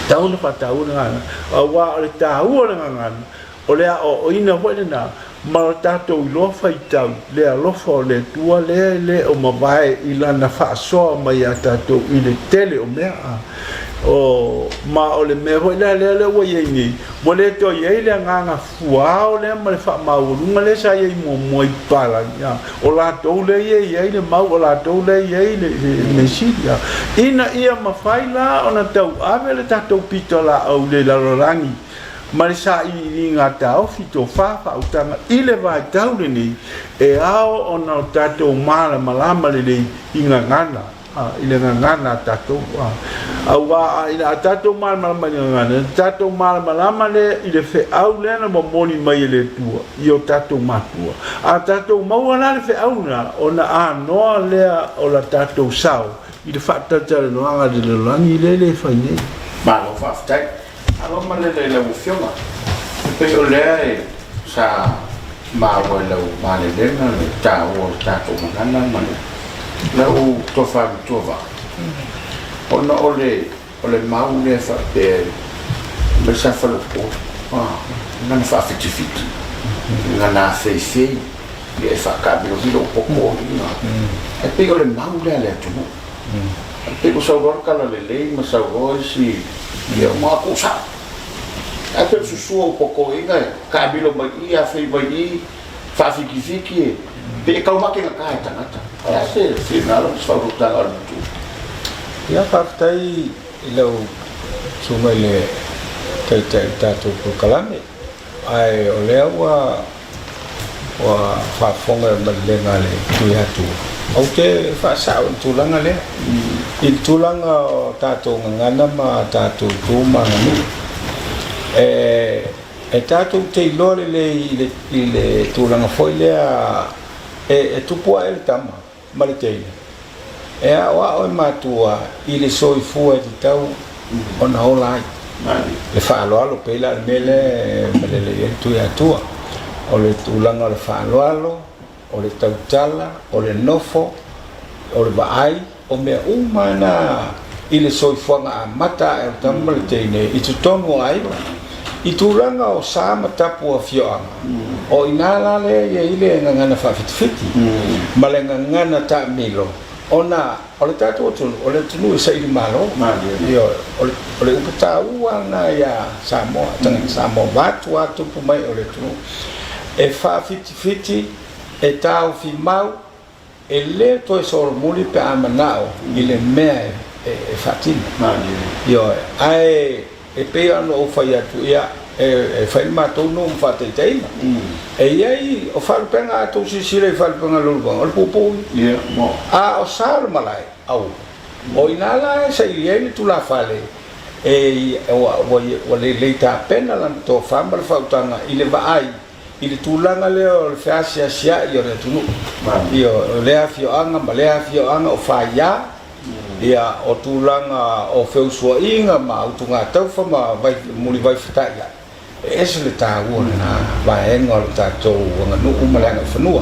Speaker 3: tau na fa tau ngana wa le tau ngana o le o ina wa na ma tato lo fai tau le alofa le tua le o mavai ilana fa so mai tato ile tele o mea o ma o le me ho le wa yeni mo le to ye le nganga fuao le ma le fa ma u le sa ye mo pala ya o la to le ye le ma o la to le ye le mesidia ina ia ma fai la ona tau ave le tato pitola au le la rorangi ma sa I ngata o fito fa utanga ile vai tau ni e ao ona tato mala malama le inga ngana ile ngana tato wa ina tato malama ngana tato malama le ile fe au le na moni mai le tua io tato matua tato mau na le fe au na ona no le o la tato sao ile fa tato no anga de langi le fa ni
Speaker 1: ma lo fa tai alo ma le fiona pe o le sa ma o le ma le na ta o tato ngana ma le o to fa to va ona ole mau le fa pe me sa fa lo ko na fa fiti na fe e fa cabelo di lo poco e pe ole mau le tu pe ko sa ro kala le ma sa ro si e ma ko sa a pe su o poco inga cabelo mai a fe mai fa fiki pe ka ma ke ka ta ase final fa ro ta al tu
Speaker 2: ya faktai ilo sumele tai tu kalame ai ole wa fa fonga malenga le tu ya tu o te fa sa tu langa le I tulanga tato ngana ma tato tu mangani e tato te lole le tulanga foi le e tupu el tama maliteina e wa o matua ile soifua di tau ona ola le fa alo pela mele le tu ya tua o le tulanga le fa alo o le tautala o le nofo o le baai o me umana ile soifuanga mata e tama maliteina I tutongo ai I tulanga o sama tapu a fioanga o inala le ile ngana fa fiti malenga ngana ta milo ona ole tatu o le tunu sa I malo io ole upata uana ya Samoa tanga Samoa watu pumai ole tunu e fa fiti e tau fi mau e le to e sor muli pe amanao ile mea e fatina io ai e pe ano o fa ya tu ya e fa ma to no fa te teina e ai o fa penga to si sile fa penga lulba o popo
Speaker 1: ia mo
Speaker 2: o sar malai au o inala e sai ele tu la fale e o le ta pena lan to fa mal fa utanga ile va ai ile tulanga le o fa sia io le tunu io le afio anga o fa ya ia o tulanga o feusua inga ma utunga tau fa ma vai muli vai fita ia ese le taua na vai engol tatou nga nu umalanga fanua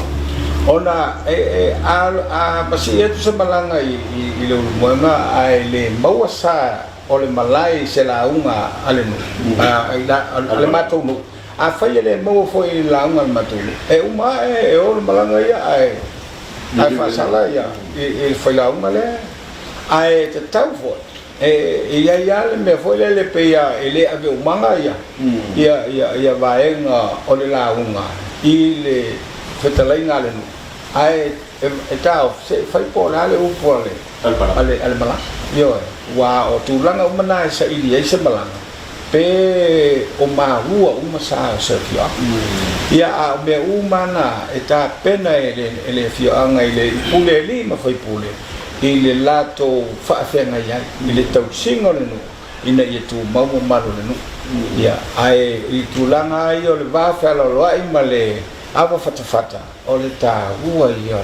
Speaker 2: ona a pasi etu se malanga I le moanga ai le mauasa o le malai se la unga ale nu ale matou nu a fai le mau foi la unga matou e uma o le malanga ia ai fa sala ia e foi la unga le ai te tau fo ia le me foi le peia ele ave umanga ia vaenga o le launga I le fetalainga le ai e tau se fai po le upo ale mala io wa o tulanga umana sa ili se malanga pe o mahua uma sa fio ia a me umana e ta pena ele fio anga ile pule ma fai pule I le lato whaafenga iai, I le tausinga le nu. ina ia tu mau malu le nu ia ai I tulanga ai o le va fa lo ai ma le ava fata o le ta ua ia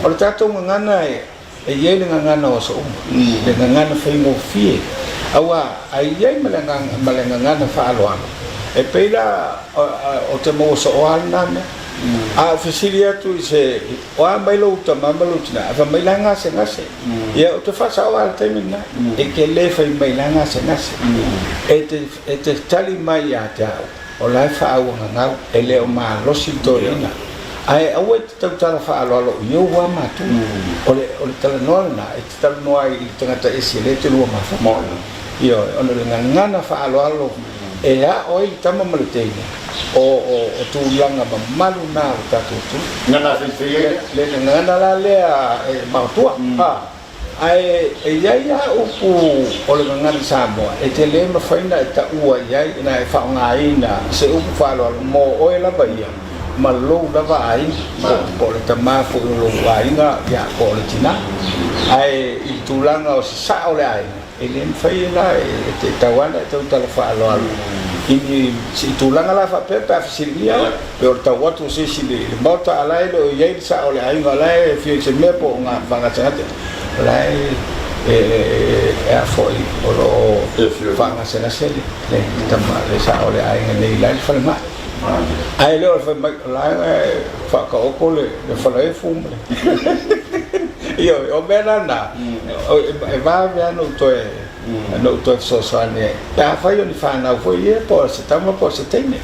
Speaker 2: o le tatou ngana e ia le ngana o so le ngana fa mo fie awa ai ia ma le ngana fa lo e peila o te mo so o ana a fisilia tu se o mai lo ta mamalo tina fa mai la ngase ia o te fa sa o te mina e ke le fa mai la ngase e te tali mai ya ta o la fa o nga e le o ma lo sintorina ai o te tau tala fa lo yo wa ma tu o le tala no na e te tala no ai tangata esi le te lo ma fa mo io ona le ngana fa lo e a o I tama malutene o tulanga malu na tatu tu
Speaker 1: ngana se
Speaker 2: le ngana la le e matua ai e ia upu o le ngana Samoa e te le mafaina e ta ua ia na e fa ngaina se upu fa lo mo o la baia malo da vai po le tama fu lo vaina ya ko le tina ai I tulanga o sa o le ai e le faila e te tawana e tau tala fa lo ini si tulanga la fa pepa fisilia pe o ta watu se si le bota ala lo ye sa o le ai ngala e fi se me po nga vanga tsate la e a foi o lo vanga se na se le tama le sa o le ai nei la fa ma ai le fa la fa ko ko le fa le fu io o benana e va no to no to so ne ta fa io ni fa na fo ye po se tama po se tene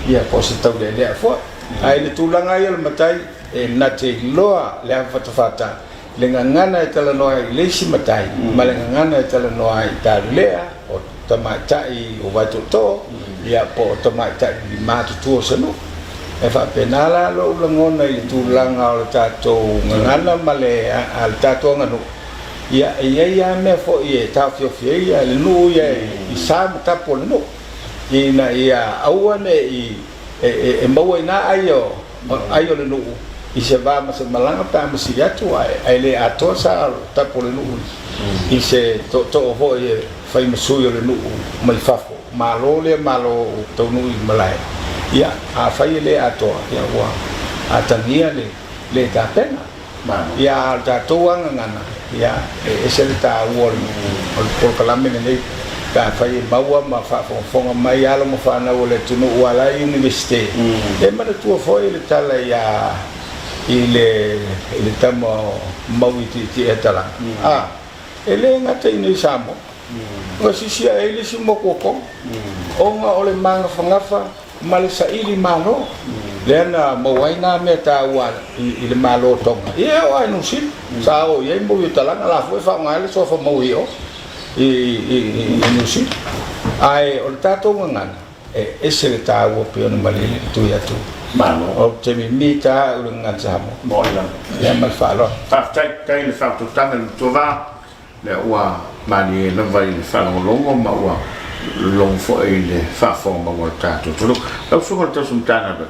Speaker 2: ia po se tau le fo ai le tulanga ia le matai e na te loa le fata le ngana e tala noa I le si matai ma le ngana e tala noa I ta lea o tama tai o watu to ia po tama tai ma tu se no e fa penala lo langona I tulanga o tatou ngana ma le al tatou ngano ia me fo ia ta fio ia le nu ia I sa ta po no ina ia awane e mau ina aio le nu I se va ma se malanga ta ma si atu ai le ato sa ta po le nu I se to ho ia fai masu le nu mai fafo malo to nu I malai ia a fai le ato ia wa atania le ta pena ia ta toanga ngana ia e se ta wol por kalame nei ka fai baua ma fa fonga mai ala mo fa na wole tunu wala university e mana tu foi le tala ia ile tamo mawiti ti etala ele ngata ini samo o si ele si mokoko onga ole manga fangafa male sa ili malo lena mowaina me ta wa ile malo tonga ia wa no sin sa o ye mo yutala la foi fa ngale so fa mo yo I no sin ai o tato ngana e se ta wo pe no male tu ya tu mano o te mi ta o ngana mo ila le mal fa lo
Speaker 1: fa tai le fa tu tanga tu va le wa mani le vai le fa longo ma wa long fo ile fa fo ma wa tato tu lo so ko to sum tana ba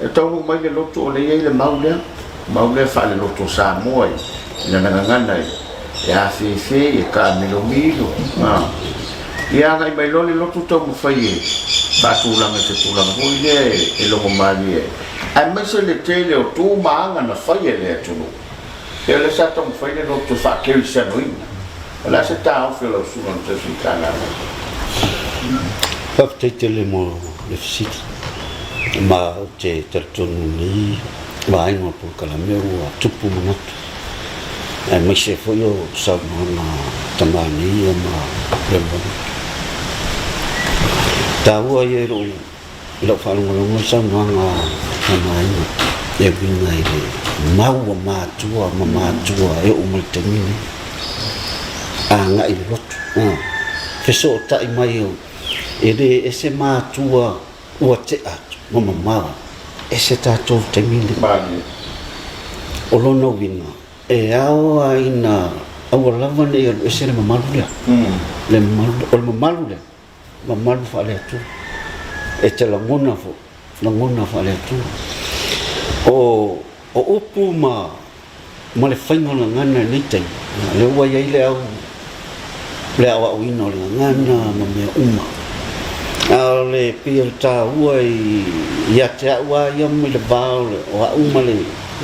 Speaker 1: e to mai le lo to le ile maule fa le lo to sa moi le ngana ya fi e ka milo ia ga mai lo le lo to mo fa ye ba tu la me se tu la mo ile e lo mali ai mai se le tele o tu ma nga na fa ye le tu e le sa to mo fa ye lo to fa ke il se no la se ta o fe lo su non se si kana
Speaker 5: pa te le mo le siti ma te tertonu ni vai no por kala me o tupu manatu e mai se foi o sa na tamani ma lembo tawa ye lo fa lo sa na tamani e vinga ile mau ma tua e o multeni anga i lot fe so ta I mai ele ese ma tua o te atu mama ese tatou temile o lono wina e awa ina awa lava ne ese le mamalu le mamalu fa le atu e te langona fa le atu o upu ma le whainga ngana nei tei le ua iei le au le awa uino le ngana ma me uma a le pia ta uai ia te awa ia me le bao le o a uma le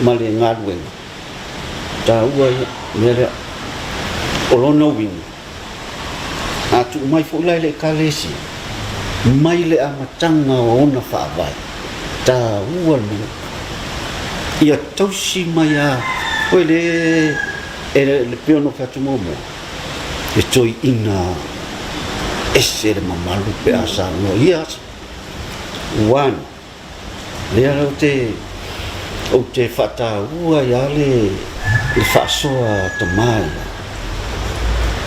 Speaker 5: ma le ngadwe ta uai me le olona wini a tu mai fu lai le kalesi mai le amatanga o ona whaavai ta ua le ia tausi mai a oe le peono whatumomo e toi ina ese le mamalu pe asa no ia wan le ala o te whata ua ia le whaasoa ta mai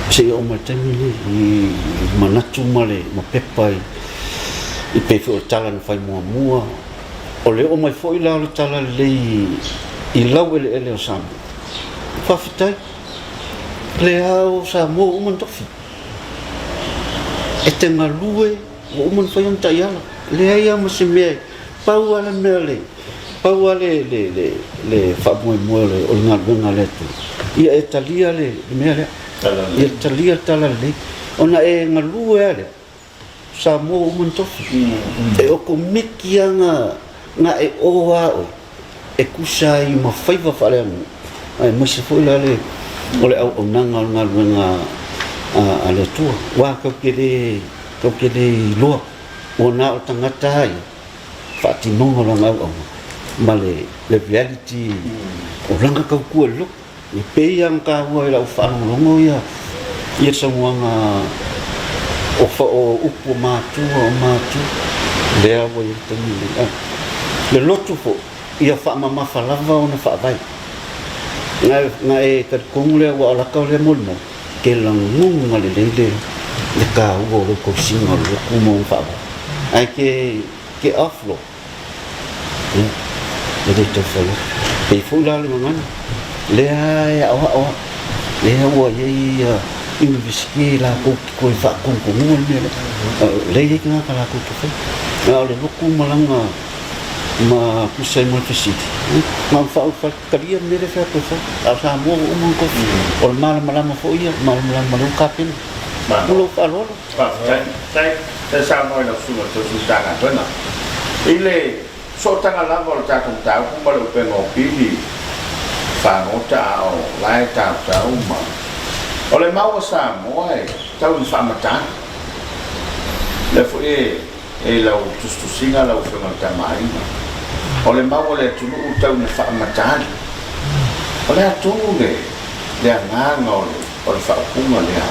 Speaker 5: se o matemile i manatu male ma pepai i pepe o tala na whai mua o le o mai fo i lao le tala le i lau ele o samu whawhitai le au sa mo uman tofi e te ngalue o uman whai am tai ala le aia ma se mea pau ala mea le pau ale le whamoe moe le o ngā runga le tu ia e talia le mea le ia talia tala le ona e ngalue ale sa mo uman tofi e o ko miki anga nga e oa o e kusa i ma whaiva whaleamu ai mo se foi la le o le au nanga nga ale tua wa ko ke le loa o na o tangata ai fati no la nga o ma le reality o ranga ka ku lo e pe yang ka wa la fa no ia ia sa nga o fa o upu ma tu le a wo i tani le lotu fo ia fa ma fa lava ona fa vai nga e ka kongule wa la ka le molmo ke la ngunga le ka wo lo ko singa lo ku mo fa ai ke aflo le te fa pe fu la le man le ai o le wo ye investigi la ko fa ko mo le ye ka la ko fa le ku malanga ma kusai mo te siti ma fa karia mere fa ko fa asa mo mo ko o mal ma fo ia mal lu kapin lo fa lo
Speaker 1: te sa mo na su to su ta na bona ile so ta la vol ta ku ta ku ma lo pe no pili fa no ta o lai ta uma o le mau sa mo ai ta un fa mata le fo e la tu singa la u fa mata mai o le mau le tunu u tau ne wha amatani o le atunu le anganga o le wha apunga le a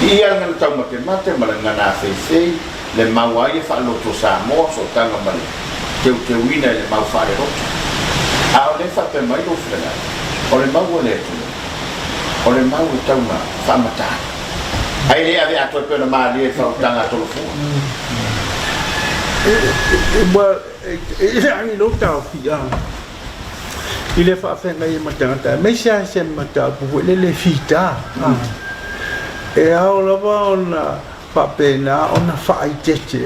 Speaker 1: ia ngana tau mate ma le ngana feifei le mau ai e wha loto sa moa so tanga ma le te wina le mau wha le roto a o le wha pe mai lo whina o le mau le tunu o le mau e tau na wha amatani ai le ave ato e pena maa li e wha utanga tolo fua
Speaker 3: ani lo tau fia ile fa fenga i matanga me sia se mata pu le fita e ao lava ona fa pena ona fa i tete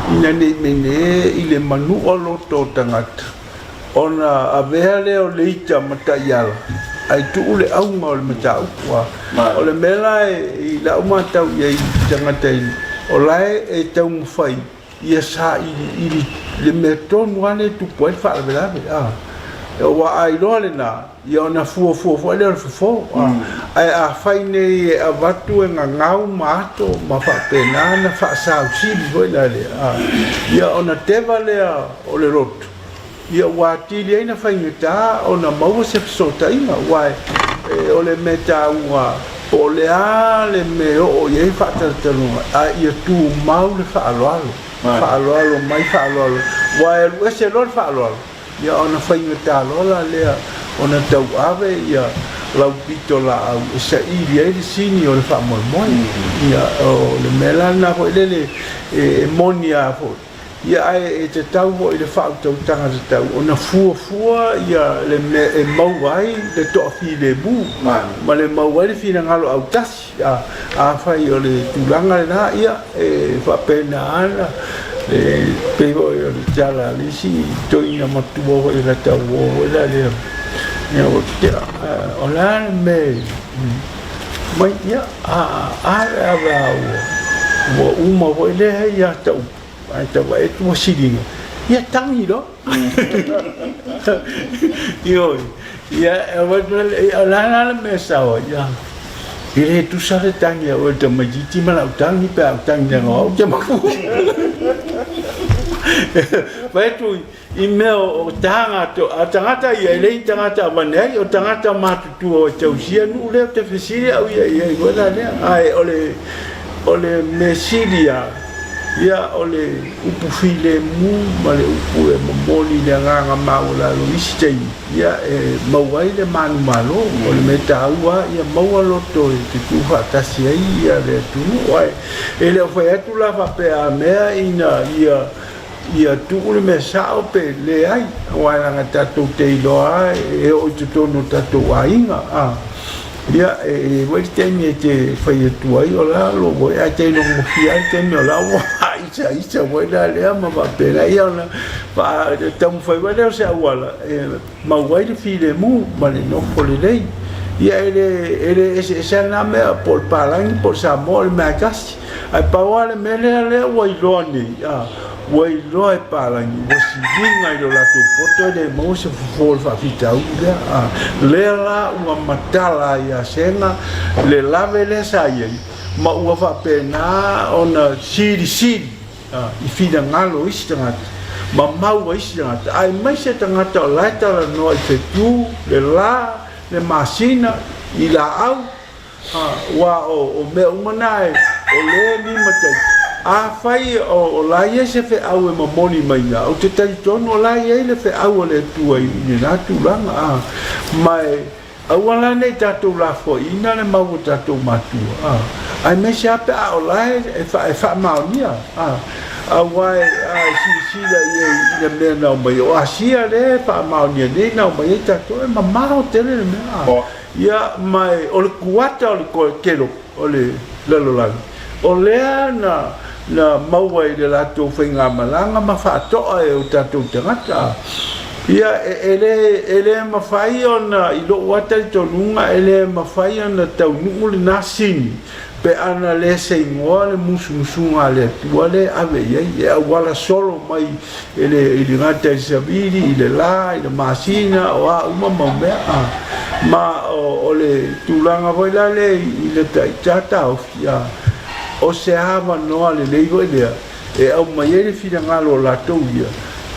Speaker 3: ina ne mene ile manu o lo to tangata ona avele o le ita mata yala ai tu le au ma le mata wa o le mela i la uma tau ye tangata o lai e tau fai ia sa i le meton wane tu poi fa la o wa ai lo le na ia na fu le fu ai a fai nei a vatu nga ngau mato ma fa pena na fa sa si voi la le ia ona te vale o le rot ia wa ti le na fai ta ona mau se so ta ina wa o le meta wa o le ale me o ye fa ta no a ia tu mau le fa alo fa'aloalo mai fa'aloalo wa e se lo fa'aloalo ia ona faingata lola lea ona tau ave ia lau pito la au sa ili e sini o le fa'amoemoe ia o le melana ho le monia ho ia ai e te tau ho i le fa'autautaga te tau ona fuafua ia le mau ai le to'afi le bu ma le mau ai le finagalo autasi a fai o le tulaga lenā ia e fa'apena ana e pe o le jala lisi toina matua ho i le tau o la le ia o te o la me mai ia wa uma wa le ia tau ai tau e tu siringa ia tangi do yo ia wa la mesa o ia ile tu sa le tangi o te majiti mala tangi pe tangi ngo te maku vai tu email o tangata ia le tangata manei o tangata matutu o tausia nu le te fesiri au ia gola le ai ole mesidia ia ole upu file mu male upu e momoli le nganga maula lo istei ia mawai le manu malo ole metaua ia mawalo to te tufa tasi ia le tu ai ele foi atu la fa pe a mea ina ia tu le mesa o pe le ai wa nga tatu te iloa e o tu tono tatu ainga ia voi te mi te fai tu ai ola lo voi a te no fia te no la wa isa voi la le ma va pe la ia na pa tam fai va le se wala ma vai de file mu ma le no fole lei ia ele ese na me por palang por samol me gas ai pa wala me le voi loni wai loe palangi wasi vinga i la tu poto de mo se fol fa fita uga le la ua matala ia senga le lave le sai ma ua fa pena ona siri i fida ngalo istanga ma mau istanga ai mai se tanga ta laita no i te tu le masina i la au wa o me umanai o le ni matai a fai o la ye se fe au e mamoni mai nga o te tali tono la ye le fe au le tua i ni na tu langa mai au ala nei tatou la fo ina le mau tatou matua ai me se ape o la e fa maonia wai si la ye le me na mai o asia le fa maonia nei na mai tatou e mamao tele le me ia mai o le kuata o le kelo o le lalo o lea na mauai de la to finga malanga ma fa to e o tatou tangata ia ele ma fai ona i lo wata to nunga ele ma fai ona tau nungu le nasin pe ana le se ngole musunga le tuale ave ia wala solo mai ele ngata sabili ile la ile masina o uma mambea ma ole tulanga vai la le ile tata ofia o se ava no ale leigo ele e au mai ele fina ngalo la touia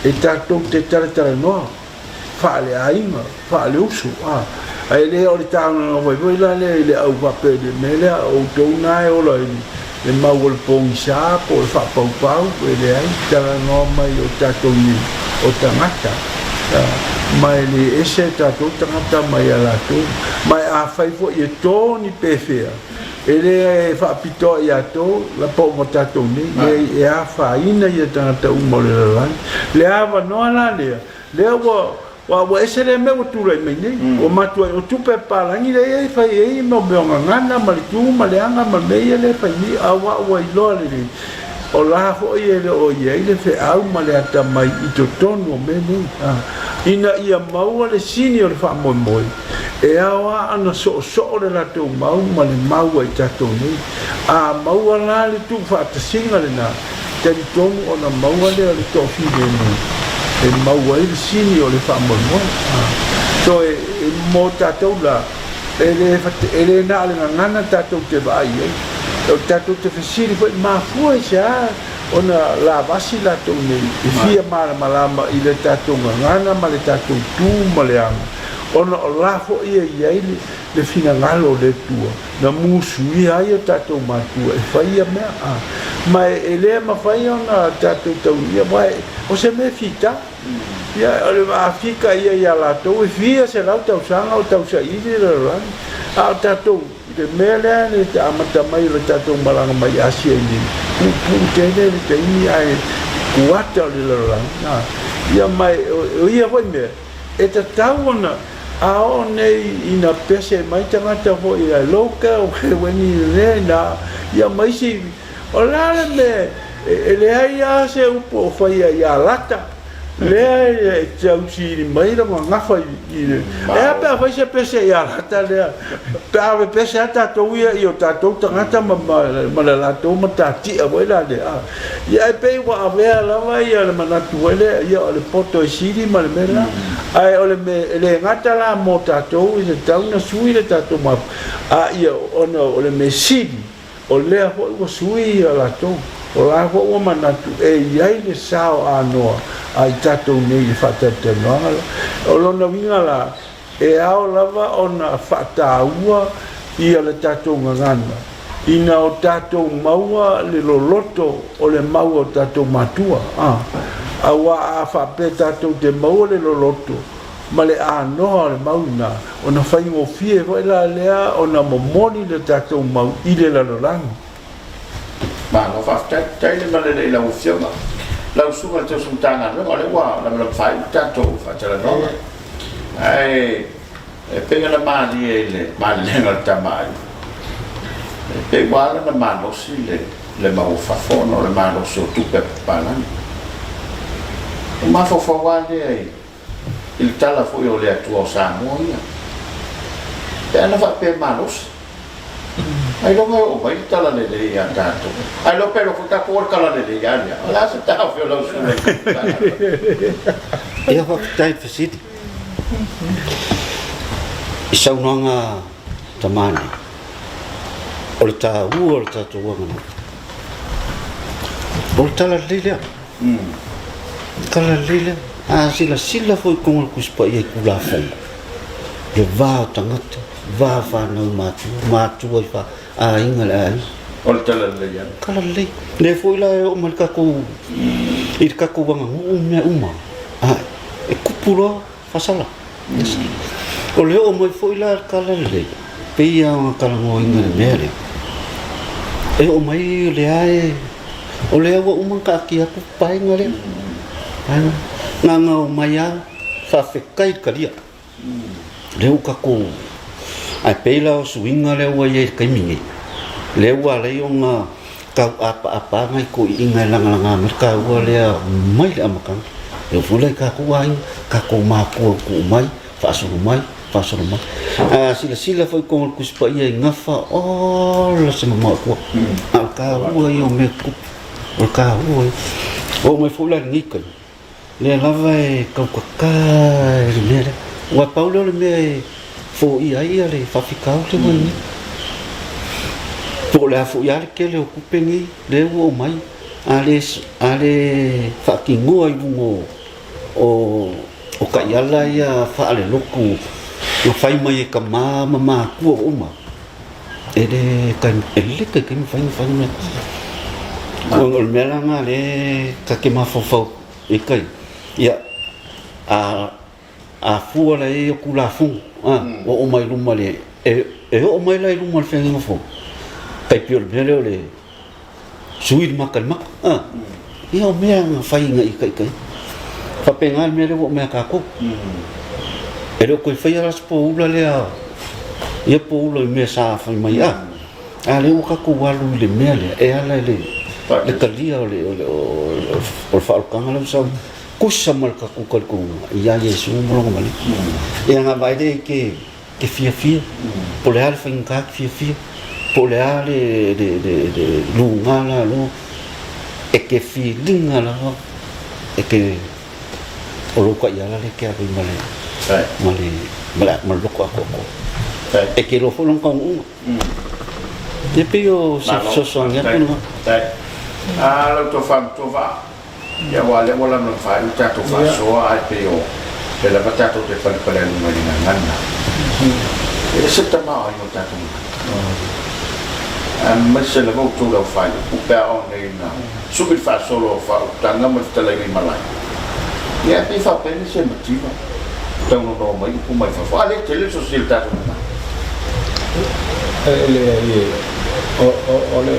Speaker 3: e tatou te tara no fa le ainga fa le uso ai le o le tanga vai la le au papel me le o dona e o le mau le ponsa po fa pau ele ai tara no mai o tatou ni o tangata mai le ese tatou tangata mai ala tu mai a fai fo e toni pefea ele fa pito ia to la po motato ni e a fa ina ia tangata umo le ava no ala le wa ese le me tu le me ni o matu o tu pe palangi le fa e mo me ngana ma tu ma le anga ma me le fa ni awa wa ilo le o la fo ye le o ye le fe au ma le ata mai i to tono me ni ina ia mau le senior fa mo e awa ana so le la tu mau ma le mau ai tato ni mau ala le tu fa ta singa le na te tono ona mau le to fi ni e mau ai le senior le fa mo so e mo tato la ele na le ngana tato te vai o tato te fesiri foi ma foi xa ona la vasi la to ni fia malama i le tato ngana ma le tato tu ma le anga ona o la fo ia le fina ngalo le tua na musu ia ia tato matua e fai me ma ele ma fai ona tato tau ia vai o se me fita ia ole va fika ia la to e fia se la tau sanga o tau sa i le la tato de mele ne ta amata mai le tato malanga mai asia ni tene te ni ai kuata le la ia mai ia foi me e ta tauna a nei ina pese mai tangata ho ia loka o wani le na ia mai si o la me ele ai a se upo fai ia lata le tau si mai la ngafa i pe fa se pese ya ta le pe pese ata to io ta to tangata ma la to ma ta ti a la de ya pe wa ave la va ya le mana tu le ya le poto si di ma le mela ai ole me le ngata la mo ta to i se tau na sui le ta to ma io ono ole me si o le ho sui la to o la ho o manatu ai le sao anoa ai tato nei fatete no o lona vinga la ao lava ona fataua ia le tato ngana ina o tato maua le loloto o le maua o tato matua awa a fa pe tato te maua le loloto ma le anoa le mauna ona fai mo fie vai la lea ona momoni le tato mau i le lalolango
Speaker 1: ma no fa tai le male le la ufiona la usuma te sultana no le wa la fai tanto fa la no ai pega la mali le no tamai pe guarda la mano si le ma fa fono le mano so tu pe palan ma fo guarda il tala fu io le tua samoia e la fa pe manos ai lo mo vai tala le ya tanto ai lo pero futa por kala le ya la se ta fio lo su
Speaker 5: e ho tai fasiti isa unanga tamani o ta u o ta to ngana o tala le kala le sila foi con el cuspa e kula fo le va tangata va fa no matu fa ingala
Speaker 1: o tala le ya
Speaker 5: kala le foi la o malka ko ir ka ko banga uma e kupuro fasala o le o mai foi la kala le pe ia kala mo ingala mere e o mai le ai o le o uma ka ki aku pai ngale nganga o maya fa fekai kalia le u kako ai pela o swinga le o ye kaimini le wa le nga ka apa ngai ko inga langa merka o le mai le amakan e fulai ka ko ai ka ko ma ko mai fa so mai sila foi con ku spa ye ngafa o la se ma ko al ka o yo me ku o ka o mai fulai ngikan le lava e kaukakai le wa paulo le me fo ia le fafikau le mai po la fo ia ke le okupengi le o mai ale fakingo ai bungo o kaiala ia fa ale loku o fai mai ka mama ku o ma ele kan ele ke fai me o melanga le ka ke ma fo e kai ia a fua la e kula fu o mai luma le e o mai la luma le fenga fo kai pior bele le suid makan mak ia o mea fai ngai kai fa pengal me le o mea ka ko e lo ko fai as po ula le ia po ula me sa fa mai a le o ka ko walu le mea le e ala le kalia o fa ka ngala sa kusamal ka kukal ko ia yesu mo ngale ia nga vai de que fia por al fin ka fia por al de lunga la lo e que feeling la e que o lo ka ia la le que abi male lo ko e que lo folon con e pio so anga no
Speaker 1: lo to fam to va ya wale wala no fa uta to fa so ai peo pe la patato te fa pala no mai ngana e se ta ma ai no ta tu ma se la mo to la fa u pa on nei na subit fa solo fa ta nga ma sta la ni malai ya pe fa pe se motiva ta no no mai ku mai fa ale tele so sil ta tu
Speaker 2: ole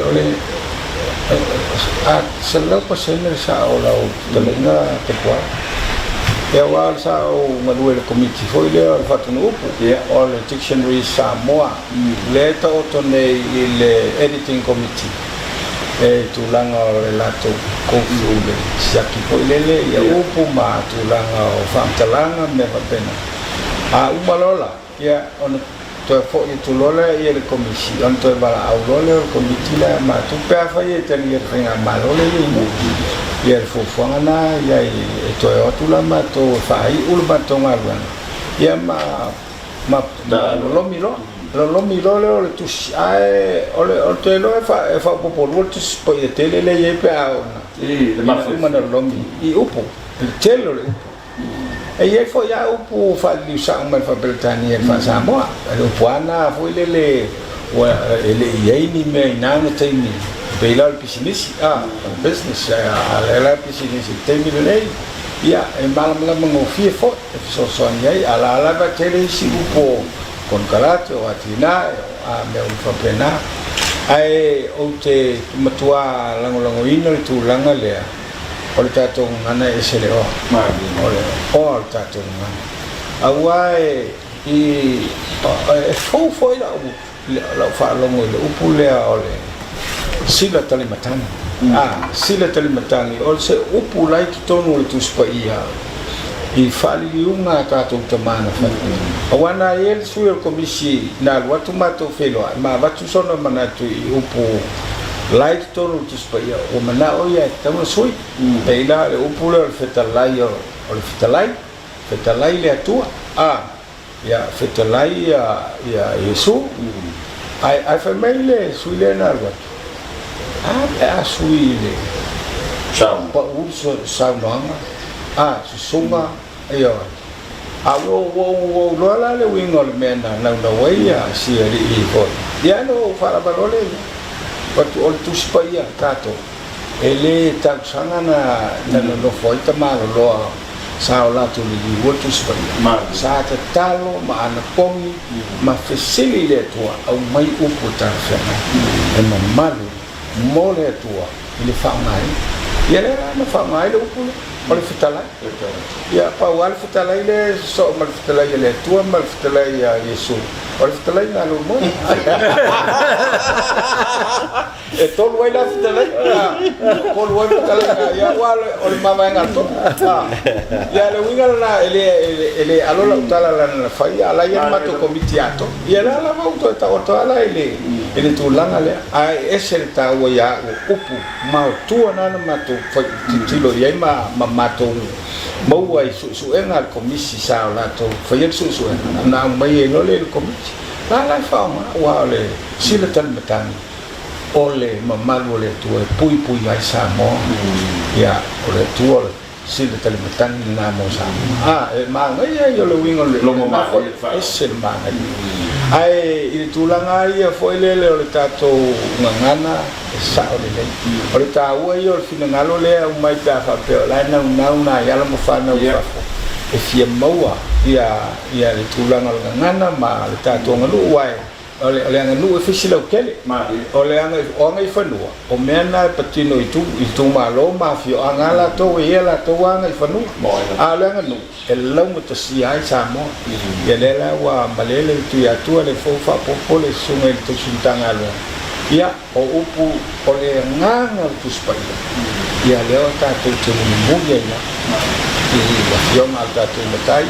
Speaker 2: selalu pasal sa ola o talinga tekwa ya wal sa o manuel committee foi le al fatto no ya all dictionary Samoa le to ne il editing committee tulanga o le lato kofu le siaki po lele ia upu ma tulanga o whamtalanga me whapena a umalola ia ona toi fo i tulole ia le komisi ona toi wala au lole o komitila ma tupea whai e tani ia whinga malole ia le fufuanga na ia e toi otula ma to whai ulu ma tonga luana ia ma lomi lo lomi lo le tusi ai ole te lo e fa popolo tusi po e tele le ye pe ona
Speaker 1: le ma
Speaker 2: lomi I upo il telo le upo e ye fo ya upo fa li sa ma fa Britania fa Samoa le puana fo le wa ele ye ni me na no te ni pe la pisinisi business la pisinisi te mi le ia e malam mo fie fo so ni ala ba tele si upo con karate o atina a me un fapena ai o te matua lango ino le tulanga lea o le tatou ngana e se le o o le tatou ngana awai I fo la fa longo le upu lea o le sila talimatani sila talimatani o se upu lai ki tonu le tuspa ia I fali unga tatou tamana fa awana ele sui komisi na watu mato felo ma watu sono manatu I upu light tonu tuspa ia o mana o ia tamu sui peila le upu le fetalai o le fetalai le atua ya fetalai ya Yesu ai fa mele sui le na watu sui le pa urso saunanga susunga ayo wo lola le wingo le mena na waia si ri I ko dia no fara balole watu ol tuspaia tato ele taksanga na no foi tamalo lo sa la tu li wo tuspaia sa ta talo ma ana pongi ma fesili le tua au mai upu ta fena e malu mole tua ile fa mai ele na fa mai le upu Mal fitalai, ya pawal fitalai le so mal fitalai le tua mal fitalai ya Yesu, mal fitalai na lumo. Tol wai la fitalai, kol wai fitalai ya wal ol mama ngato. Ya le winga na ele alola utala la fai ala ya mato komitiato. Ya la auto ta ala ele tulanga le ai esel ta wa ya upu ma tua na mato tilo ya mato mau ai su enga komisi sa la to foi su na mai no le komisi la fa wa le sila tan matang ole mamalu le tu pui ai sa mo ya ole tu ole sila tan matang na mo sa ma ngai yo le wingo le lo mo ma esel ma ai I tulanga ia foi le tato ngana sa o le ta ua ia o finangalo le au mai pa fa pe la na ia la mo fa na e fia maua ia le tulanga ngana ma le tato ngalu wai o le nganu e fisila kele o le anga o ngai fanua o mena patino itu malo ma fio angala to ia la to anga fanu le nganu e lau mo tasi ai sa mo ia le la wa malele tu ia tu le fofa popole sunga tu suntanga lo ia o upu o le nganga tu spaia ia le o tato te mu ia la fio ma tato matai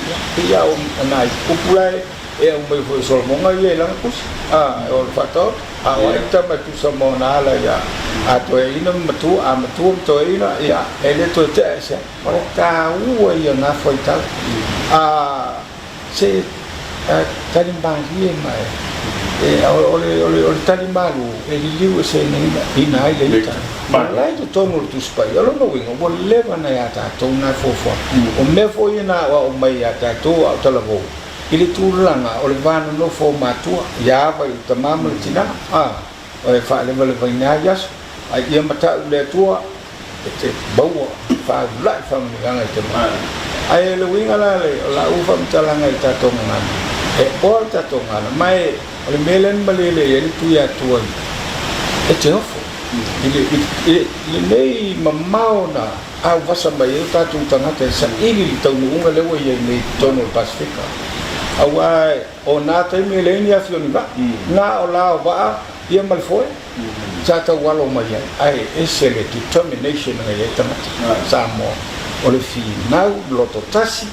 Speaker 2: ia o nai populai e o mai foi solmonga ia la kus o fato o ita matu samona la ya a to ina matu to ina ya ele to te se o ta u ia na foi ta se talimba ia mai e o talimbalu e liu se ina ai le ita ma lai to tomo tu spai alo no wingo o leva na ya ta to na fofo o me foi na o mai ya ta to au talavo Ili tulanga o le vana no fo matua ya vai tamama tina o e fa le vai na yas ai ia mata le tua te baua fa la fa nganga te ai le winga la u fa mtalanga ta tonga e o ta tonga mai o le melen malele ele tu ya tua e te ofo ili nei mamao na au vasa mai ta tu tanga te sa ili tau unga le wa ia nei tono Pasifika awai o na te milenia fioni ba na o la ba ia mal foi Tata walo mai ai ese le determination ngai tama Samoa o le finau loto tasi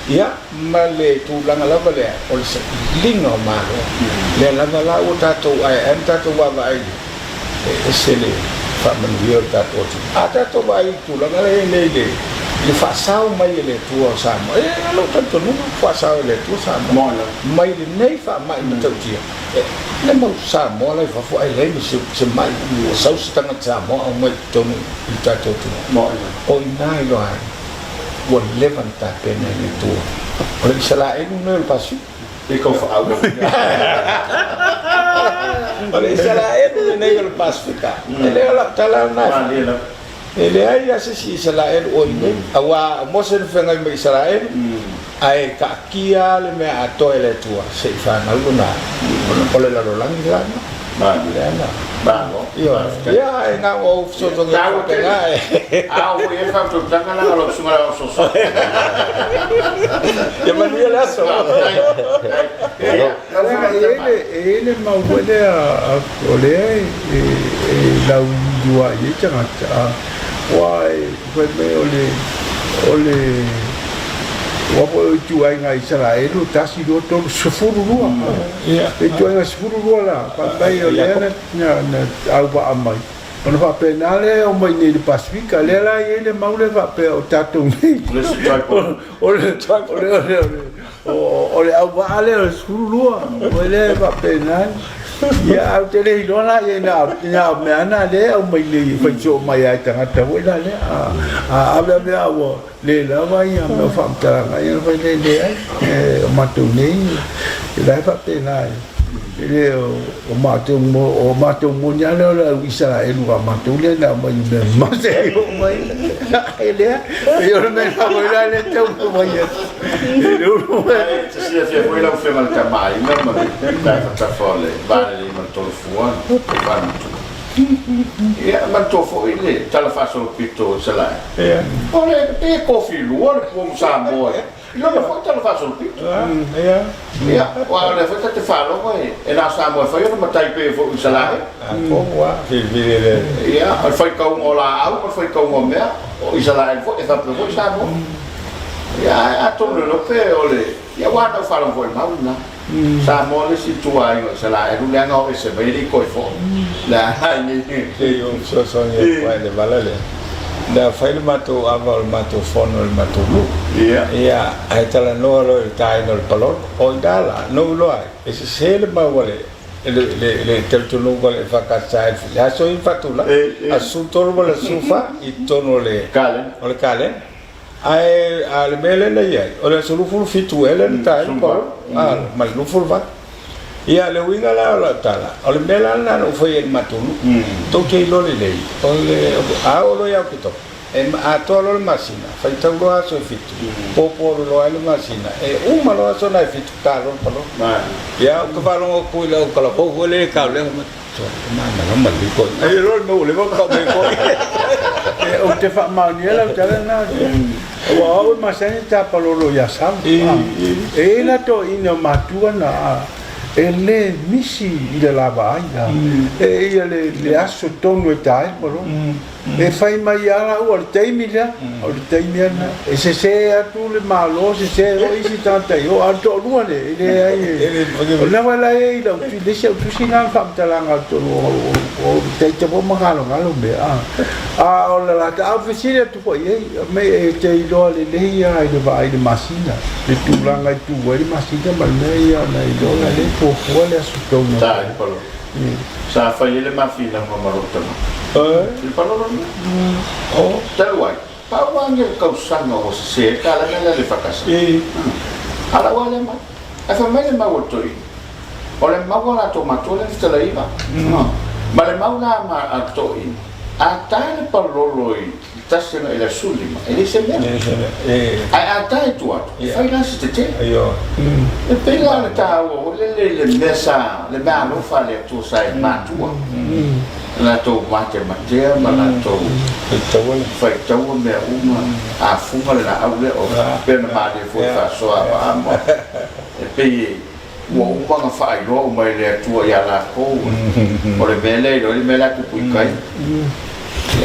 Speaker 2: ia ma le tulanga lava le o le linga malo le langa la o tato ai tato wa vai ese le fa manuia tato tato vai tulanga le fa sao mai le tua Samoa lo tanto no fa sao le tua Samoa mai le nei fa mai tau tia le mau Samoa le fa ai le se mai sao se tanga Samoa o mai tonu tato tu o nai lo ai o levanta pena le tua o le sala e no le pasu
Speaker 1: e ko fa au
Speaker 2: o le sala e no le pasifika ele la tala na ele ai ase si Israel o ine awa mosen fenga me Israel ai ka kia le me ato ele tua se fa na luna o le la langi la ba no ia nga o so so nga o
Speaker 1: e fa to tanga la lo sumara o so
Speaker 2: ya manuel aso
Speaker 3: ele mau wele a ole la dua ye changa wai foi me ole wapo tu ai ngai Israel tasi do to sufuru rua e tu ai sufuru rua la pa bai ole na au ba amai ona fa penale o mai ni Pasifika le la ele maule va pe o tatu ni ole au ba ale sufuru rua ole va penale ya au te le lona ye na me ana le au mai le fa jo mai ai tanga ta we la le a me awo le la va ya me fa ta nga ya fa le ai o matu ni la fa te na le o matu mo nya le la Israel wa matu le na mai me ma se o mai ele yo me fa la le te o mai
Speaker 1: se se foi lá o fe mal tamai não mas tá fora vale mal todo fuan ia ma to fo ile tala fa so pito sala ole te kofi luar pom Samoa no me foi tala fa so pito ia wa le foi te fa lo e na Samoa foi no matai pe fo sala
Speaker 2: ko wa vile
Speaker 1: ia foi ka un ola au foi ka un mea o Israel foi fa pro Samoa ia a tono lo pe ole ia wa no fa lo foi mau na Samoa le situa ai se la e le nga o se vedi coi fo la ni
Speaker 2: yo so ni wa le valale da fai le mato aval mato fono le mato lu ia ai tala no lo tai no palo o dala no lo ai e se le ma vole le teltunu vole fa kasai ya so infatula asunto lo le sufa i tono le kale ai al mele le ia o le sulu fulu fitu ele tai ko ma lu fulu va ia le winga la tala o le mela na no foi el matulu to ke lo le o le a o lo ya pito a to lo masina fai tango a so fitu popo lo ai masina e uma lo so na fitu ta lo palo ia o ka lo ko le ko la po le ka le ma no ko ai lo no le ko me ko
Speaker 3: o te fa mauniela o tala na wa o masani ta palolo ya sam e la to ino matua na ele misi ile lava ai e le aso tonu e tai polo e fai mai ara o teimila o teimina e se atu le malo se o isi tanta yo alto luane ele ai na wala e la tu se tu singa fa talanga to o te po magalo ngalo be a o la ta oficina tu po e me te lo le ia i le masina le tu langa tu we masina ma nei na i do le po le aso
Speaker 1: tá palo sa fa ile ma fina ma marota il palo o taluai pa wange kausanga o se kala na le fakasi ala wale ma a fa mai ma wotoi ole ma wala to matole tela iba ma le mauna ma atoi a tale paloloi tasena ila sulima ele se me a tai tu fai na se te
Speaker 2: ayo
Speaker 1: e pega na ta o le mesa le ba no fa le tu sai ma tu na to mate ma na to fai tau me uma a fuma le na au le o pe na ma de fo fa so a mo e pe ua umanga whaairoa umai lea tua ia la kou o le mele i roi mele aku pui kai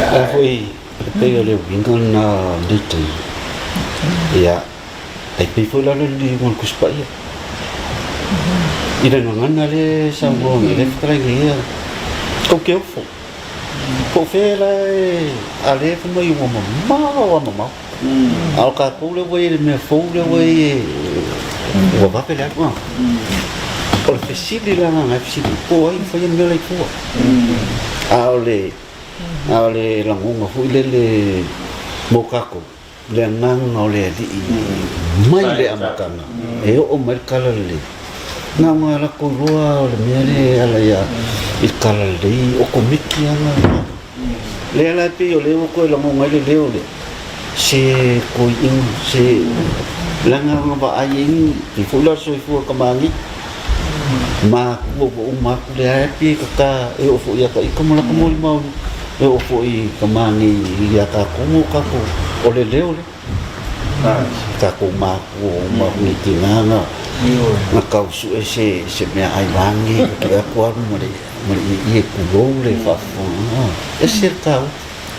Speaker 5: a foi pei o le winga na lite ia ai pei foi la le ngol kuspa ia ira ngana le sa mo le frai ia ko ke fo ko fe la ale fo mai mo mama al ka ko le voi le me fo le voi o va pe la ko o le sili la na sili ko ai fo ia me le fo ale la ngonga fu le mokako le ngang o le di mai le amakana e o mai kala le na ma la ko roa o le mere ala ya I kala le o komiki ana le ala pe o le o ko la ngonga le o le se ko in se langa ba ai I fu la so fu kamangi ma ko ma ko le pe ka e o fu ya ka I komola ko mo e o foi kamangi ia ka kumu ka ko o le leo le ka ko ma ni tinanga na ka su ese se me ai wangi ka ko mo le i ku le fa fo e ser ka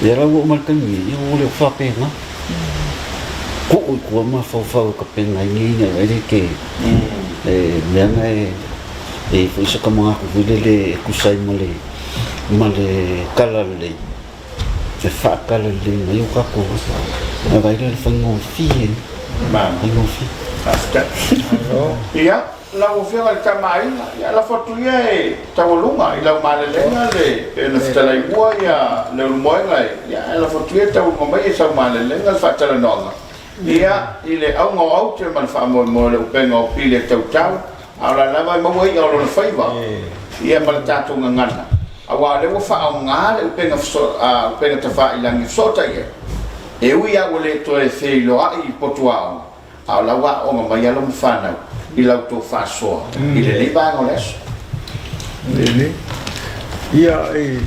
Speaker 5: era o mal kan ni o le fa pe na ko ma fa ka pe na ni e ke me na e foi se ka mo ku le ku sai mo le male kala le te fa kala le mai o kako na vai le fango fie fango fie
Speaker 1: after ia la o fia le tamai ia la fotu ia tawalunga ila male lenga le na fitala ua ia le moenga ia la fotu ia tawu mai sa male lenga fa tala nonga ia ile au ngau te man fa mo le penga o pile tau tau ala lava mo ia o le faiva ia mal tatu ngana awa le wo fa nga le penga penga te fa ilangi sota ia e ui a le to e fe lo ai potua a la wa o ma ya lo mfana I la to fa so I le ba ngoles
Speaker 3: le ia e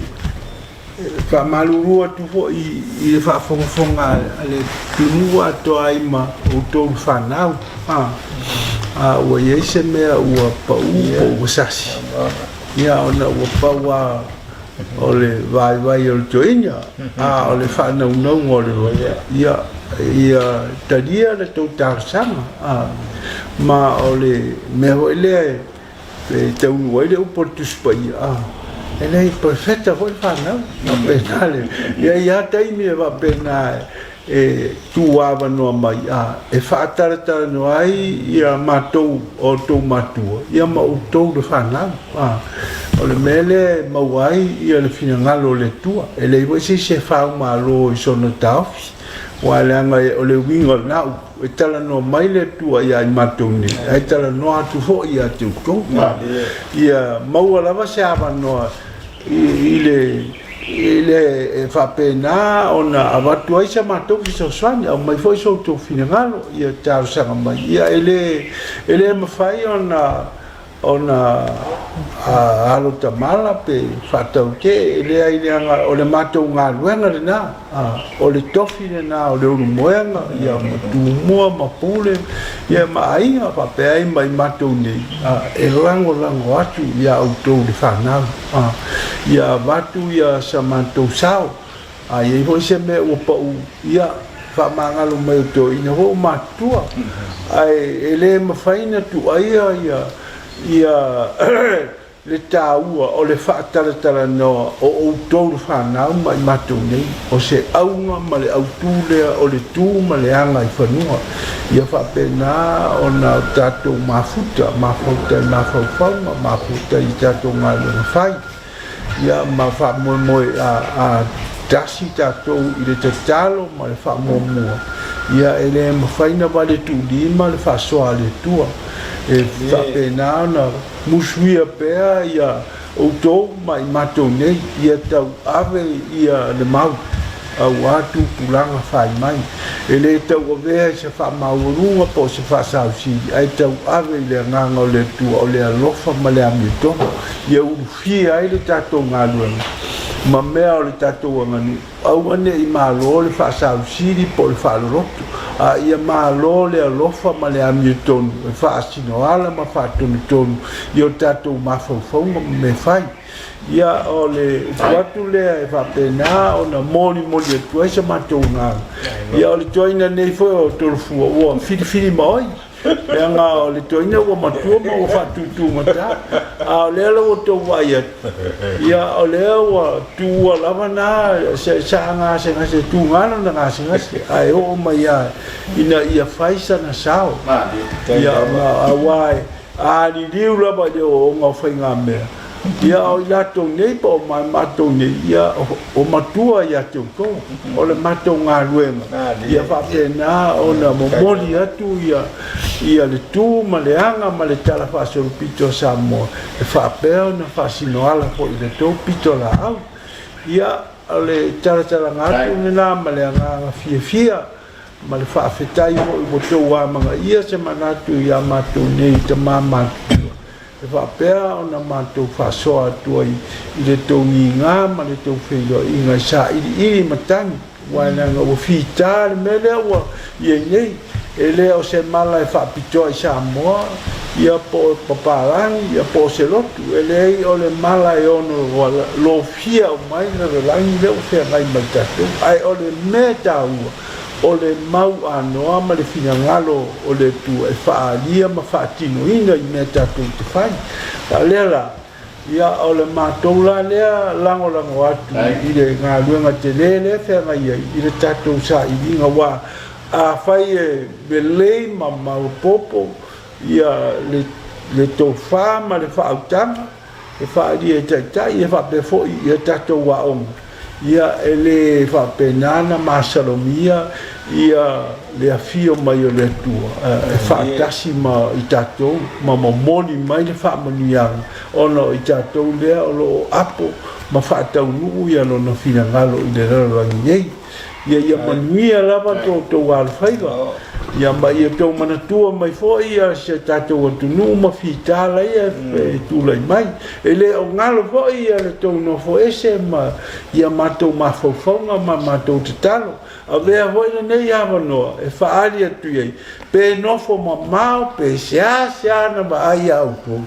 Speaker 3: fa maluru tu fo I fa fonga le tunua to ai ma o to fa na o ye se me o pa o sasi ia ona o pa wa o le vai o le toinha o le fa no o le ia tadia le to tarsama ma o le me o le pe te un o le portus pa ele perfetta foi fa no penale ia tai me va pena e tu ava no mai e fa tarata no ai ia matou o to matua ia ma o to de fa na o le mele mauai ia le finangalo le tua e le voi se fa ma lo I sono tafi wa le anga o le wingo na e tala no mai le tua ia I matou ni e tala no atu fo ia tu to ia mau lava se ava no ile fa pena ona avatu ai sa matou fi so swani au mai foi so to finangalo ia tar sa mai ia ele ma fai ona alo tamala pe fatau ke ele ai nga o le matou nga luenga le na o le tofi le na o le moenga ia tu mo ma pule ia ma ai pa pe ai mai matou ni e lango atu ia auto le fana ia vatu ia sa matou sao ai foi se me o pa ia fa mangalo mai to ina ho matua ai ele ma faina tu ai ia le taua o le whaataratara no o tōru whanau mai matou nei o se aunga ma le autulea o le tū ma le anga I whanua ia whapena o na tātou mafuta I mafuta I tātou ngā lunga whai ia ma whamoemoe a tasi tātou I le tatalo ma le whamoemua ia ele ma whaina wale tū lima le whasoa le tua e whapena na musuia pēa ia o tō mai matou nei ia tau ave ia le mau au atu pulanga whai mai e le tau o vea se whamaurunga po se whasausi ai tau ave le nganga o le tua o le alofa ma le amitona ia urufia ai le tātou ngā luanga ma mea o le tātou anganu au ane I malo le whasausi po le whaloroto ia malo le alofa ma le ami tonu e whaasinoala ma whaatonu i o tātou mawhauwhaunga me whai ia o le watu lea e whapena o na moni e tuaisa mātou ngā ia o le toina nei fo o tolufua ua whiri maoi Lea ngā o le toina ua matua ma ua whatutu mata a o lea lau o tau wai atu ia o lea ua tua lava nā sa ngase ngase tu ngana na ngase ngase ai o mai a ina ia whaisa na sao ia ngā awai a ni riu lava le o ngā whai ngā mea ia o lato nei pa o mai matou nei ia o matua ia te ko o le matou ngā ruenga ia whapena o na momoli atu ia le tū ma le anga ma le tala whasoro pito Samoa e whapea na whasinoala po i le tō pito la au ia o le tala ngātu nena ma le anga fia ma le whawhetai mo i motou wāmanga ia se manatu ia matou nei te mamatu e whapea o na mātou whasoa atua i le tau ngā ma le tau whenua i ngai sa iri matangi wainanga o whita le mele ua i e nei e lea o se mala e whapitoa i Samoa ia po paparangi ia po se lotu e lei o le mala e ono lo fia o mai na le langi leo whea ngai mai tatu ai o le me taua o le mau anoa ma le finangalo o le tu e whaalia ma whaatino ina i mea tātou te whai a lea la ia o le mātou la lea lango atu i le ngā luenga te lele whea ngai i le tātou sa i vinga wā a whai e belei ma mau popo ia le tō wha ma le whaautanga e whaalia e taitai e whapefo i e tātou wa onga ia ele whapenana masalomia ia le afio mai o le tua e whaatasi ma i tātou ma momoni mai le whaamanuianga ono i tātou lea o lo apo ma whaatau nuu ia lo na finangalo i le rararangi nei ia manuia lava tō alwhaiga ia mai e tau manatua mai fo ia se tātou atunu ma whitala ia e tūlai mai e le o ngalo fo ia le tau no fo ese ma ia mātou mawhauwhaunga ma mātou te talo a vea hoina nei awa noa e whaari atu iei pe nofo ma mao pe sea na ma ai au tō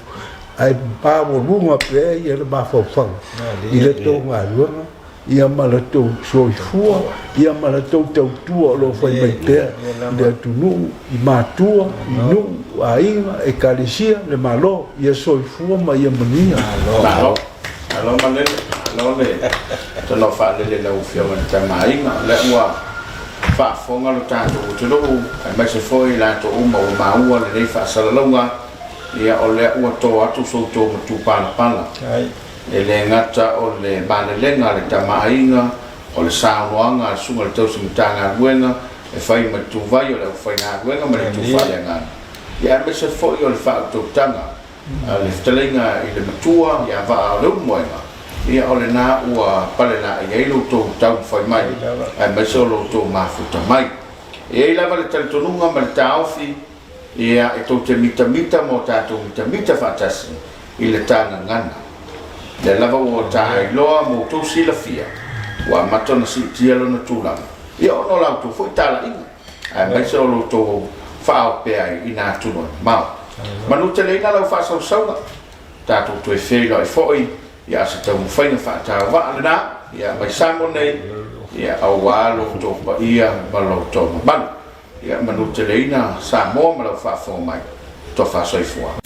Speaker 3: ai pāwo runga pe ia le mawhauwhaunga i le tau ngā ruanga ia malatou soifua ia malatou tautua o lo fai mai pea le atunu i matua i nuu aiga e kalesia le malo ia soifua ma ia mania
Speaker 1: alo malele alo le tono whaalele lau whia wana tamaiga le ua whaafonga lo tātou te lou ai mai se foi lato uma o maua le rei whaasalalauga ia o le ua tō atu soutou matu pala e le ngata o le malelenga le tamaiga o le saunoaga le suga le tausimitanga luenga e fai matuvai o le aufaiga luenga ma le tufaiaga ia me se foʻi o le faautoutaga le fetaleiga i le matua ia vaaoleu moega ia o lenā ua palelaʻi ai loutou tau fai mai ae mai se o loutou mafuta mai e ai lava le talitonuga ma le taofi ia e tou te mitamita mo tatou mitamita faatasi i le tagagana le lava ua taailoa mo tou silafia ua matona siitia lona tulaga ia ono lautou foʻi talaʻiga ae mai se o loutou faaopea ai ina atunu mao manu te leina lau faasausauga tatou toe fei loai foʻi ia se taumafaiga faatauavaa lenā ia mai samo nei ia auā loutou paia ma loutou mamalu ia manu te leina Samoa ma lau faafoga mai toa faasoifua